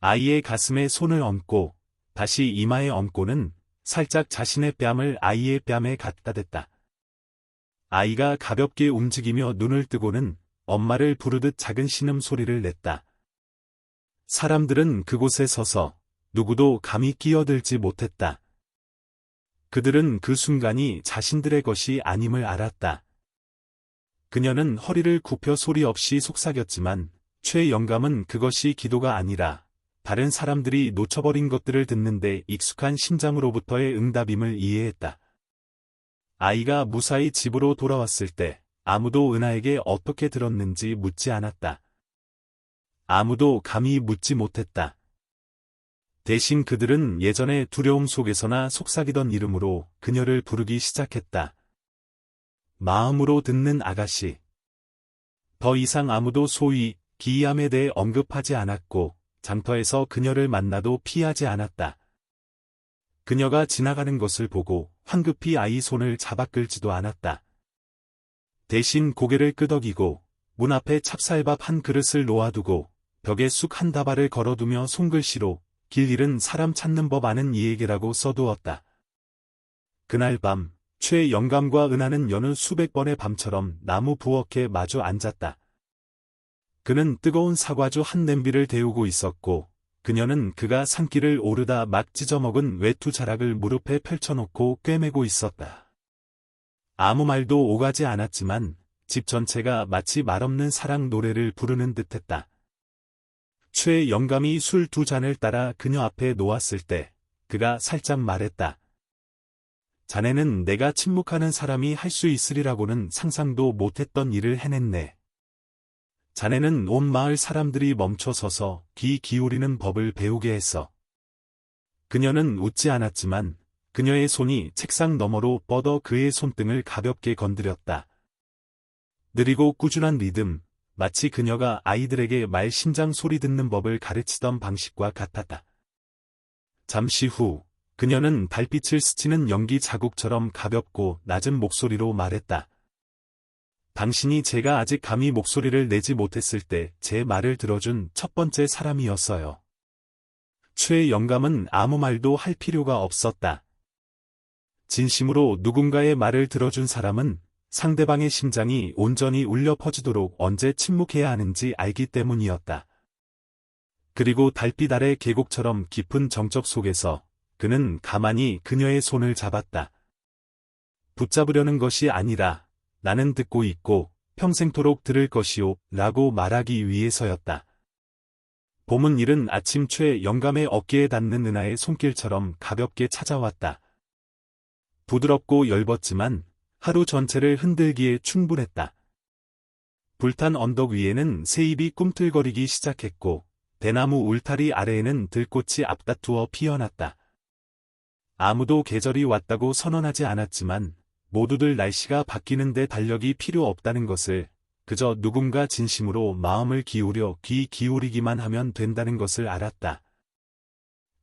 [SPEAKER 1] 아이의 가슴에 손을 얹고 다시 이마에 얹고는 살짝 자신의 뺨을 아이의 뺨에 갖다 댔다. 아이가 가볍게 움직이며 눈을 뜨고는 엄마를 부르듯 작은 신음소리를 냈다. 사람들은 그곳에 서서 누구도 감히 끼어들지 못했다. 그들은 그 순간이 자신들의 것이 아님을 알았다. 그녀는 허리를 굽혀 소리 없이 속삭였지만 최 영감은 그것이 기도가 아니라 다른 사람들이 놓쳐버린 것들을 듣는데 익숙한 심장으로부터의 응답임을 이해했다. 아이가 무사히 집으로 돌아왔을 때 아무도 은하에게 어떻게 들었는지 묻지 않았다. 아무도 감히 묻지 못했다. 대신 그들은 예전의 두려움 속에서나 속삭이던 이름으로 그녀를 부르기 시작했다. 마음으로 듣는 아가씨. 더 이상 아무도 소위 기이함에 대해 언급하지 않았고 장터에서 그녀를 만나도 피하지 않았다. 그녀가 지나가는 것을 보고 황급히 아이 손을 잡아 끌지도 않았다. 대신 고개를 끄덕이고 문 앞에 찹쌀밥 한 그릇을 놓아두고 벽에 쑥 한 다발을 걸어두며 손글씨로 길 잃은 사람 찾는 법 아는 이에게라고 써두었다. 그날 밤 최 영감과 은하는 여느 수백 번의 밤처럼 나무 부엌에 마주 앉았다. 그는 뜨거운 사과주 한 냄비를 데우고 있었고 그녀는 그가 산길을 오르다 막 찢어먹은 외투 자락을 무릎에 펼쳐놓고 꿰매고 있었다. 아무 말도 오가지 않았지만 집 전체가 마치 말없는 사랑 노래를 부르는 듯했다. 최 영감이 술 2잔을 따라 그녀 앞에 놓았을 때 그가 살짝 말했다. 자네는 내가 침묵하는 사람이 할 수 있으리라고는 상상도 못했던 일을 해냈네. 자네는 온 마을 사람들이 멈춰서서 귀 기울이는 법을 배우게 했어. 그녀는 웃지 않았지만 그녀의 손이 책상 너머로 뻗어 그의 손등을 가볍게 건드렸다. 느리고 꾸준한 리듬, 마치 그녀가 아이들에게 말 심장 소리 듣는 법을 가르치던 방식과 같았다. 잠시 후 그녀는 달빛을 스치는 연기 자국처럼 가볍고 낮은 목소리로 말했다. 당신이 제가 아직 감히 목소리를 내지 못했을 때 제 말을 들어준 첫 번째 사람이었어요. 최 영감은 아무 말도 할 필요가 없었다. 진심으로 누군가의 말을 들어준 사람은 상대방의 심장이 온전히 울려 퍼지도록 언제 침묵해야 하는지 알기 때문이었다. 그리고 달빛 아래 계곡처럼 깊은 정적 속에서 그는 가만히 그녀의 손을 잡았다. 붙잡으려는 것이 아니라 나는 듣고 있고 평생토록 들을 것이오 라고 말하기 위해서였다. 봄은 이른 아침 최 영감의 어깨에 닿는 은하의 손길처럼 가볍게 찾아왔다. 부드럽고 엷었지만 하루 전체를 흔들기에 충분했다. 불탄 언덕 위에는 새잎이 꿈틀거리기 시작했고 대나무 울타리 아래에는 들꽃이 앞다투어 피어났다. 아무도 계절이 왔다고 선언하지 않았지만 모두들 날씨가 바뀌는데 달력이 필요 없다는 것을, 그저 누군가 진심으로 마음을 기울여 귀 기울이기만 하면 된다는 것을 알았다.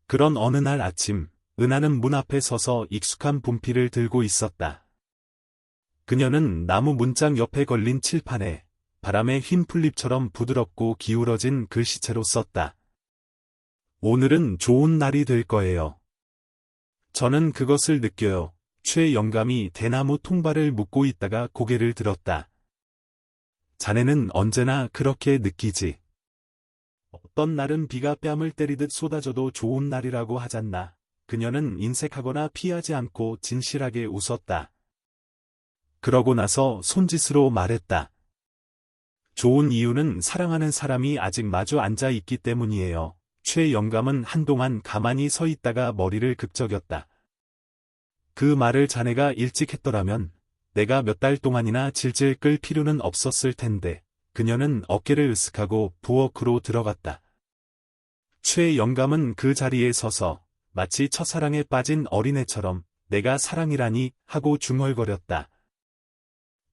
[SPEAKER 1] 그런 어느 날 아침, 은하는 문 앞에 서서 익숙한 분필을 들고 있었다. 그녀는 나무 문짝 옆에 걸린 칠판에 바람의 흰 풀잎처럼 부드럽고 기울어진 글씨체로 썼다. 오늘은 좋은 날이 될 거예요. 저는 그것을 느껴요. 최 영감이 대나무 통발을 묶고 있다가 고개를 들었다. 자네는 언제나 그렇게 느끼지. 어떤 날은 비가 뺨을 때리듯 쏟아져도 좋은 날이라고 하잖나. 그녀는 인색하거나 피하지 않고 진실하게 웃었다. 그러고 나서 손짓으로 말했다. 좋은 이유는 사랑하는 사람이 아직 마주 앉아 있기 때문이에요. 최 영감은 한동안 가만히 서 있다가 머리를 극적였다. 그 말을 자네가 일찍 했더라면 내가 몇 달 동안이나 질질 끌 필요는 없었을 텐데. 그녀는 어깨를 으쓱하고 부엌으로 들어갔다. 최 영감은 그 자리에 서서 마치 첫사랑에 빠진 어린애처럼 내가 사랑이라니 하고 중얼거렸다.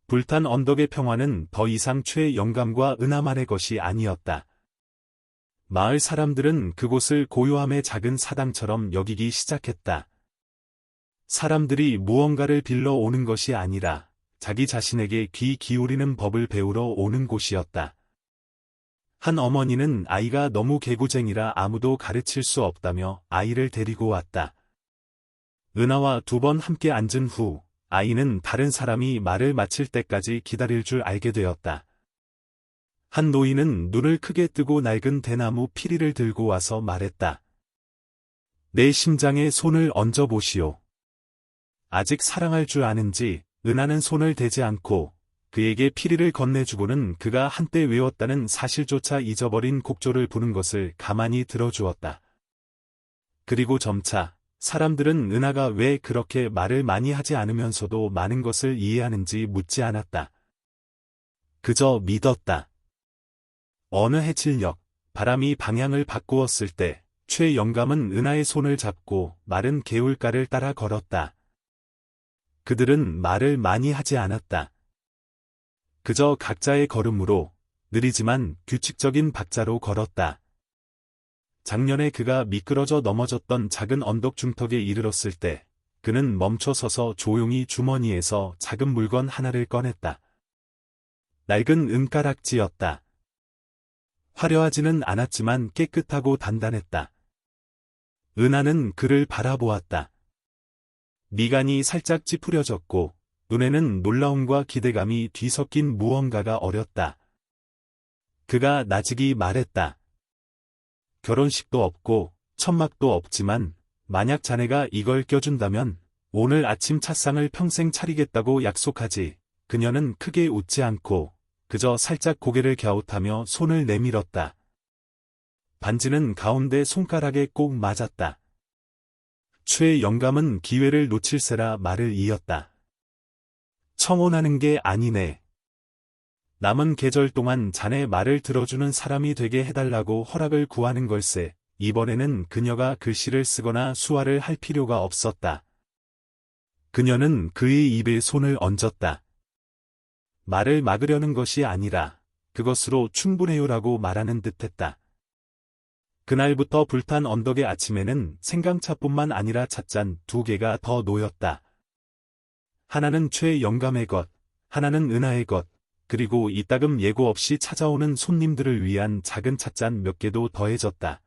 [SPEAKER 1] 불탄 언덕의 평화는 더 이상 최 영감과 은하만의 것이 아니었다. 마을 사람들은 그곳을 고요함의 작은 사당처럼 여기기 시작했다. 사람들이 무언가를 빌러 오는 것이 아니라 자기 자신에게 귀 기울이는 법을 배우러 오는 곳이었다. 한 어머니는 아이가 너무 개구쟁이라 아무도 가르칠 수 없다며 아이를 데리고 왔다. 은하와 2번 함께 앉은 후 아이는 다른 사람이 말을 마칠 때까지 기다릴 줄 알게 되었다. 한 노인은 눈을 크게 뜨고 낡은 대나무 피리를 들고 와서 말했다. 내 심장에 손을 얹어 보시오. 아직 사랑할 줄 아는지. 은하는 손을 대지 않고 그에게 피리를 건네주고는 그가 한때 외웠다는 사실조차 잊어버린 곡조를 부는 것을 가만히 들어주었다. 그리고 점차 사람들은 은하가 왜 그렇게 말을 많이 하지 않으면서도 많은 것을 이해하는지 묻지 않았다. 그저 믿었다. 어느 해질녘 바람이 방향을 바꾸었을 때 최 영감은 은하의 손을 잡고 마른 개울가를 따라 걸었다. 그들은 말을 많이 하지 않았다. 그저 각자의 걸음으로 느리지만 규칙적인 박자로 걸었다. 작년에 그가 미끄러져 넘어졌던 작은 언덕 중턱에 이르렀을 때 그는 멈춰 서서 조용히 주머니에서 작은 물건 하나를 꺼냈다. 낡은 은가락지였다. 화려하지는 않았지만 깨끗하고 단단했다. 은하는 그를 바라보았다. 미간이 살짝 찌푸려졌고 눈에는 놀라움과 기대감이 뒤섞인 무언가가 어렸다. 그가 나직이 말했다. 결혼식도 없고 천막도 없지만 만약 자네가 이걸 껴준다면 오늘 아침 찻상을 평생 차리겠다고 약속하지. 그녀는 크게 웃지 않고 그저 살짝 고개를 갸웃하며 손을 내밀었다. 반지는 가운데 손가락에 꼭 맞았다. 최 영감은 기회를 놓칠세라 말을 이었다. 청혼하는 게 아니네. 남은 계절 동안 자네 말을 들어주는 사람이 되게 해달라고 허락을 구하는 걸세. 이번에는 그녀가 글씨를 쓰거나 수화를 할 필요가 없었다. 그녀는 그의 입에 손을 얹었다. 말을 막으려는 것이 아니라 그것으로 충분해요라고 말하는 듯했다. 그날부터 불탄 언덕의 아침에는 생강차뿐만 아니라 찻잔 2개가 더 놓였다. 하나는 최 영감의 것, 하나는 은하의 것, 그리고 이따금 예고 없이 찾아오는 손님들을 위한 작은 찻잔 몇 개도 더해졌다.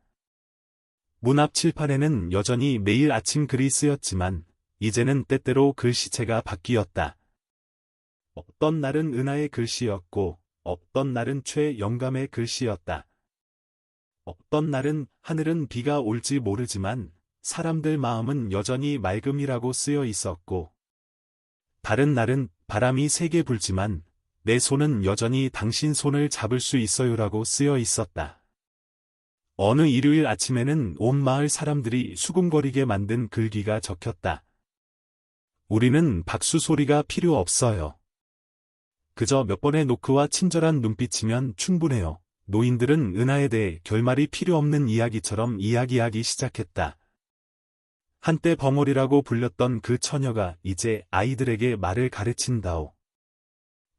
[SPEAKER 1] 문 앞 칠판에는 여전히 매일 아침 글이 쓰였지만 이제는 때때로 글씨체가 바뀌었다. 어떤 날은 은하의 글씨였고 어떤 날은 최 영감의 글씨였다. 어떤 날은 하늘은 비가 올지 모르지만 사람들 마음은 여전히 맑음이라고 쓰여 있었고 다른 날은 바람이 세게 불지만 내 손은 여전히 당신 손을 잡을 수 있어요라고 쓰여 있었다. 어느 일요일 아침에는 온 마을 사람들이 수군거리게 만든 글귀가 적혔다. 우리는 박수 소리가 필요 없어요. 그저 몇 번의 노크와 친절한 눈빛이면 충분해요. 노인들은 은하에 대해 결말이 필요 없는 이야기처럼 이야기하기 시작했다. 한때 벙어리라고 불렸던 그 처녀가 이제 아이들에게 말을 가르친다오.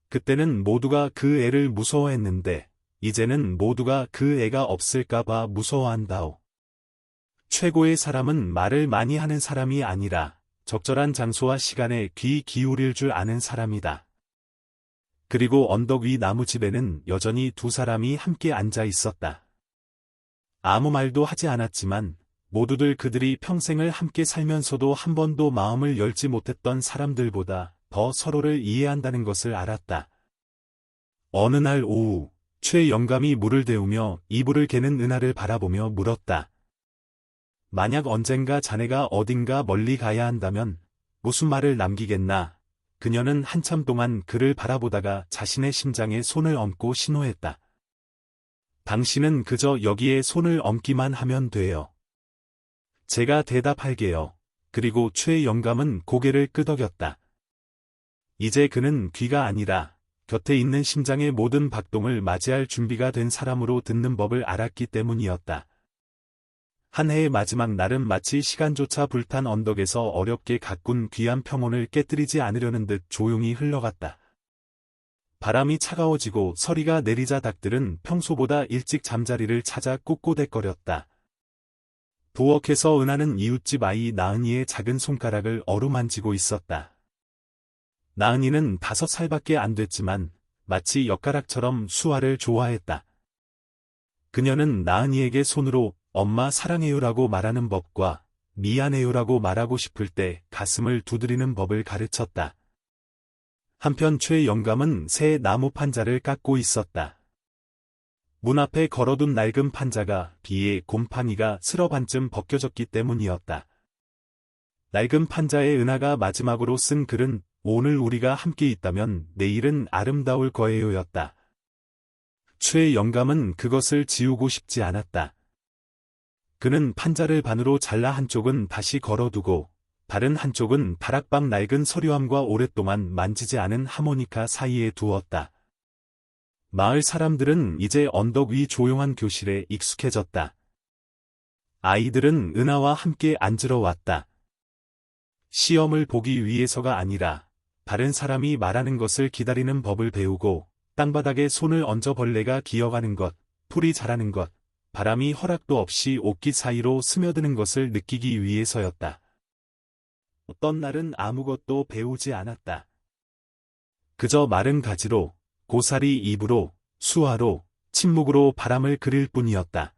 [SPEAKER 1] 그때는 모두가 그 애를 무서워했는데 이제는 모두가 그 애가 없을까봐 무서워한다오. 최고의 사람은 말을 많이 하는 사람이 아니라 적절한 장소와 시간에 귀 기울일 줄 아는 사람이다. 그리고 언덕 위 나무집에는 여전히 2사람이 함께 앉아 있었다. 아무 말도 하지 않았지만 모두들 그들이 평생을 함께 살면서도 한 번도 마음을 열지 못했던 사람들보다 더 서로를 이해한다는 것을 알았다. 어느 날 오후, 최 영감이 물을 데우며 이불을 개는 은하를 바라보며 물었다. 만약 언젠가 자네가 어딘가 멀리 가야 한다면 무슨 말을 남기겠나? 그녀는 한참 동안 그를 바라보다가 자신의 심장에 손을 얹고 신호했다. 당신은 그저 여기에 손을 얹기만 하면 돼요. 제가 대답할게요. 그리고 최 영감은 고개를 끄덕였다. 이제 그는 귀가 아니라 곁에 있는 심장의 모든 박동을 맞이할 준비가 된 사람으로 듣는 법을 알았기 때문이었다. 한 해의 마지막 날은 마치 시간조차 불탄 언덕에서 어렵게 가꾼 귀한 평온을 깨뜨리지 않으려는 듯 조용히 흘러갔다. 바람이 차가워지고 서리가 내리자 닭들은 평소보다 일찍 잠자리를 찾아 꿉꿉대거렸다. 도엌에서 은하는 이웃집 아이 나은이의 작은 손가락을 어루만지고 있었다. 나은이는 5살밖에 안 됐지만 마치 엿가락처럼 수아를 좋아했다. 그녀는 나은이에게 손으로 엄마 사랑해요라고 말하는 법과 미안해요라고 말하고 싶을 때 가슴을 두드리는 법을 가르쳤다. 한편 최 영감은 새 나무 판자를 깎고 있었다. 문 앞에 걸어둔 낡은 판자가 비에 곰팡이가 스러 반쯤 벗겨졌기 때문이었다. 낡은 판자에 은하가 마지막으로 쓴 글은 오늘 우리가 함께 있다면 내일은 아름다울 거예요였다. 최 영감은 그것을 지우고 싶지 않았다. 그는 판자를 반으로 잘라 한쪽은 다시 걸어두고 다른 한쪽은 다락방 낡은 서류함과 오랫동안 만지지 않은 하모니카 사이에 두었다. 마을 사람들은 이제 언덕 위 조용한 교실에 익숙해졌다. 아이들은 은하와 함께 앉으러 왔다. 시험을 보기 위해서가 아니라 다른 사람이 말하는 것을 기다리는 법을 배우고 땅바닥에 손을 얹어 벌레가 기어가는 것, 풀이 자라는 것, 바람이 허락도 없이 옷깃 사이로 스며드는 것을 느끼기 위해서였다. 어떤 날은 아무것도 배우지 않았다. 그저 마른 가지로, 고사리 잎으로, 수화로, 침묵으로 바람을 그릴 뿐이었다.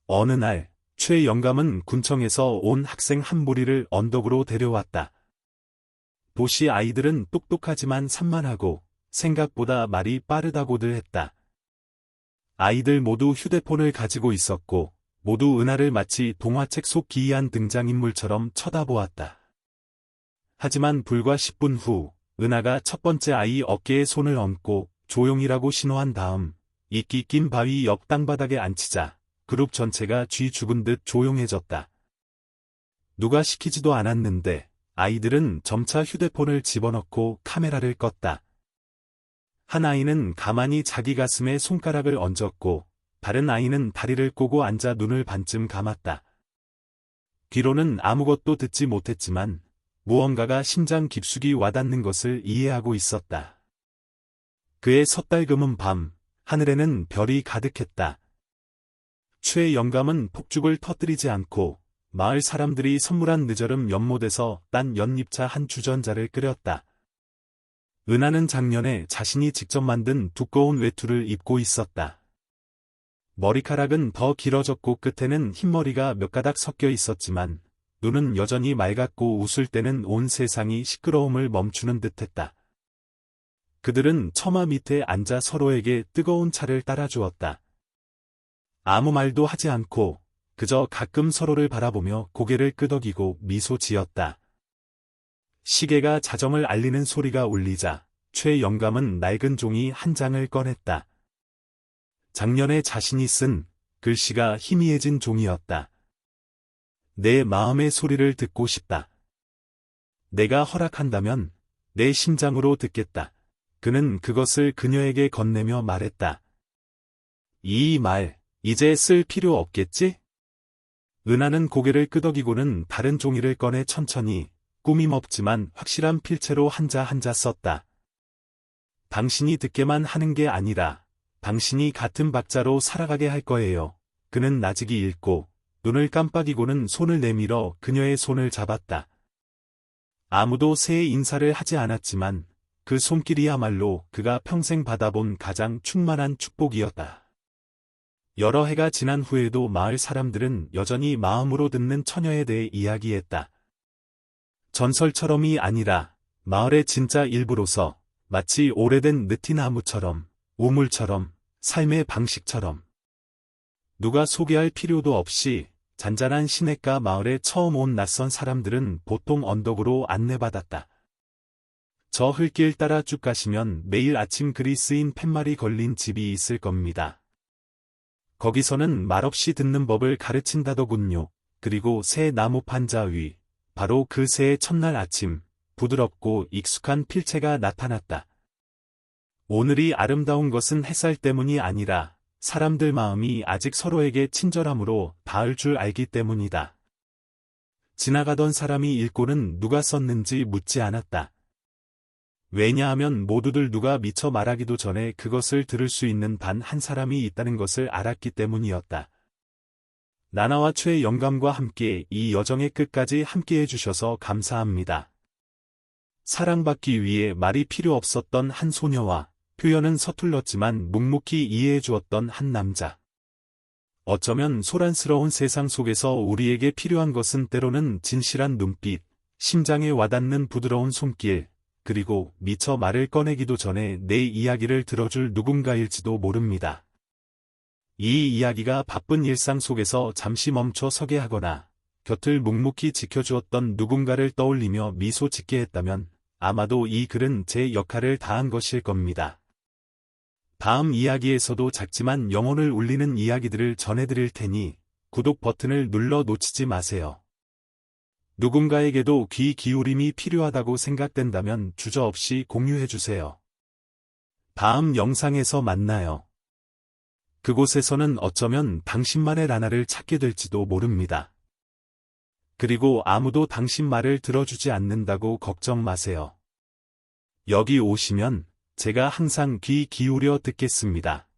[SPEAKER 1] 어느 날, 최 영감은 군청에서 온 학생 한 무리를 언덕으로 데려왔다. 도시 아이들은 똑똑하지만 산만하고 생각보다 말이 빠르다고들 했다. 아이들 모두 휴대폰을 가지고 있었고 모두 은하를 마치 동화책 속 기이한 등장인물처럼 쳐다보았다. 하지만 불과 10분 후 은하가 첫 번째 아이 어깨에 손을 얹고 조용히라고 신호한 다음 이끼 낀 바위 옆 땅바닥에 앉히자 그룹 전체가 쥐 죽은 듯 조용해졌다. 누가 시키지도 않았는데 아이들은 점차 휴대폰을 집어넣고 카메라를 껐다. 한 아이는 가만히 자기 가슴에 손가락을 얹었고 다른 아이는 다리를 꼬고 앉아 눈을 반쯤 감았다. 귀로는 아무것도 듣지 못했지만 무언가가 심장 깊숙이 와닿는 것을 이해하고 있었다. 그의 섣달금은 밤, 하늘에는 별이 가득했다. 최 영감은 폭죽을 터뜨리지 않고 마을 사람들이 선물한 늦여름 연못에서 딴 연잎차 한 주전자를 끓였다. 은하는 작년에 자신이 직접 만든 두꺼운 외투를 입고 있었다. 머리카락은 더 길어졌고 끝에는 흰머리가 몇 가닥 섞여 있었지만 눈은 여전히 맑았고 웃을 때는 온 세상이 시끄러움을 멈추는 듯했다. 그들은 처마 밑에 앉아 서로에게 뜨거운 차를 따라주었다. 아무 말도 하지 않고 그저 가끔 서로를 바라보며 고개를 끄덕이고 미소 지었다. 시계가 자정을 알리는 소리가 울리자 최 영감은 낡은 종이 한 장을 꺼냈다. 작년에 자신이 쓴 글씨가 희미해진 종이었다. 내 마음의 소리를 듣고 싶다. 내가 허락한다면 내 심장으로 듣겠다. 그는 그것을 그녀에게 건네며 말했다. 이 말, 이제 쓸 필요 없겠지? 은하는 고개를 끄덕이고는 다른 종이를 꺼내 천천히 꾸밈없지만 확실한 필체로 한자 한자 썼다. 당신이 듣게만 하는 게 아니라 당신이 같은 박자로 살아가게 할 거예요. 그는 나직이 읽고 눈을 깜빡이고는 손을 내밀어 그녀의 손을 잡았다. 아무도 새해 인사를 하지 않았지만 그 손길이야말로 그가 평생 받아본 가장 충만한 축복이었다. 여러 해가 지난 후에도 마을 사람들은 여전히 마음으로 듣는 처녀에 대해 이야기했다. 전설처럼이 아니라 마을의 진짜 일부로서 마치 오래된 느티나무처럼, 우물처럼, 삶의 방식처럼. 누가 소개할 필요도 없이 잔잔한 시냇가 마을에 처음 온 낯선 사람들은 보통 언덕으로 안내받았다. 저 흙길 따라 쭉 가시면 매일 아침 글이 쓰인 팻말이 걸린 집이 있을 겁니다. 거기서는 말없이 듣는 법을 가르친다더군요. 그리고 새 나무 판자 위, 바로 그 새의 첫날 아침, 부드럽고 익숙한 필체가 나타났다. 오늘이 아름다운 것은 햇살 때문이 아니라 사람들 마음이 아직 서로에게 친절함으로 닿을 줄 알기 때문이다. 지나가던 사람이 읽고는 누가 썼는지 묻지 않았다. 왜냐하면 모두들 누가 미처 말하기도 전에 그것을 들을 수 있는 단 한 사람이 있다는 것을 알았기 때문이었다. 나나와 최의 영감과 함께 이 여정의 끝까지 함께해 주셔서 감사합니다. 사랑받기 위해 말이 필요 없었던 한 소녀와 표현은 서툴렀지만 묵묵히 이해해 주었던 한 남자. 어쩌면 소란스러운 세상 속에서 우리에게 필요한 것은 때로는 진실한 눈빛, 심장에 와닿는 부드러운 손길, 그리고 미처 말을 꺼내기도 전에 내 이야기를 들어줄 누군가일지도 모릅니다. 이 이야기가 바쁜 일상 속에서 잠시 멈춰 서게 하거나 곁을 묵묵히 지켜주었던 누군가를 떠올리며 미소 짓게 했다면 아마도 이 글은 제 역할을 다한 것일 겁니다. 다음 이야기에서도 작지만 영혼을 울리는 이야기들을 전해드릴 테니 구독 버튼을 눌러 놓치지 마세요. 누군가에게도 귀 기울임이 필요하다고 생각된다면 주저없이 공유해주세요. 다음 영상에서 만나요. 그곳에서는 어쩌면 당신만의 라나를 찾게 될지도 모릅니다. 그리고 아무도 당신 말을 들어주지 않는다고 걱정 마세요. 여기 오시면 제가 항상 귀 기울여 듣겠습니다.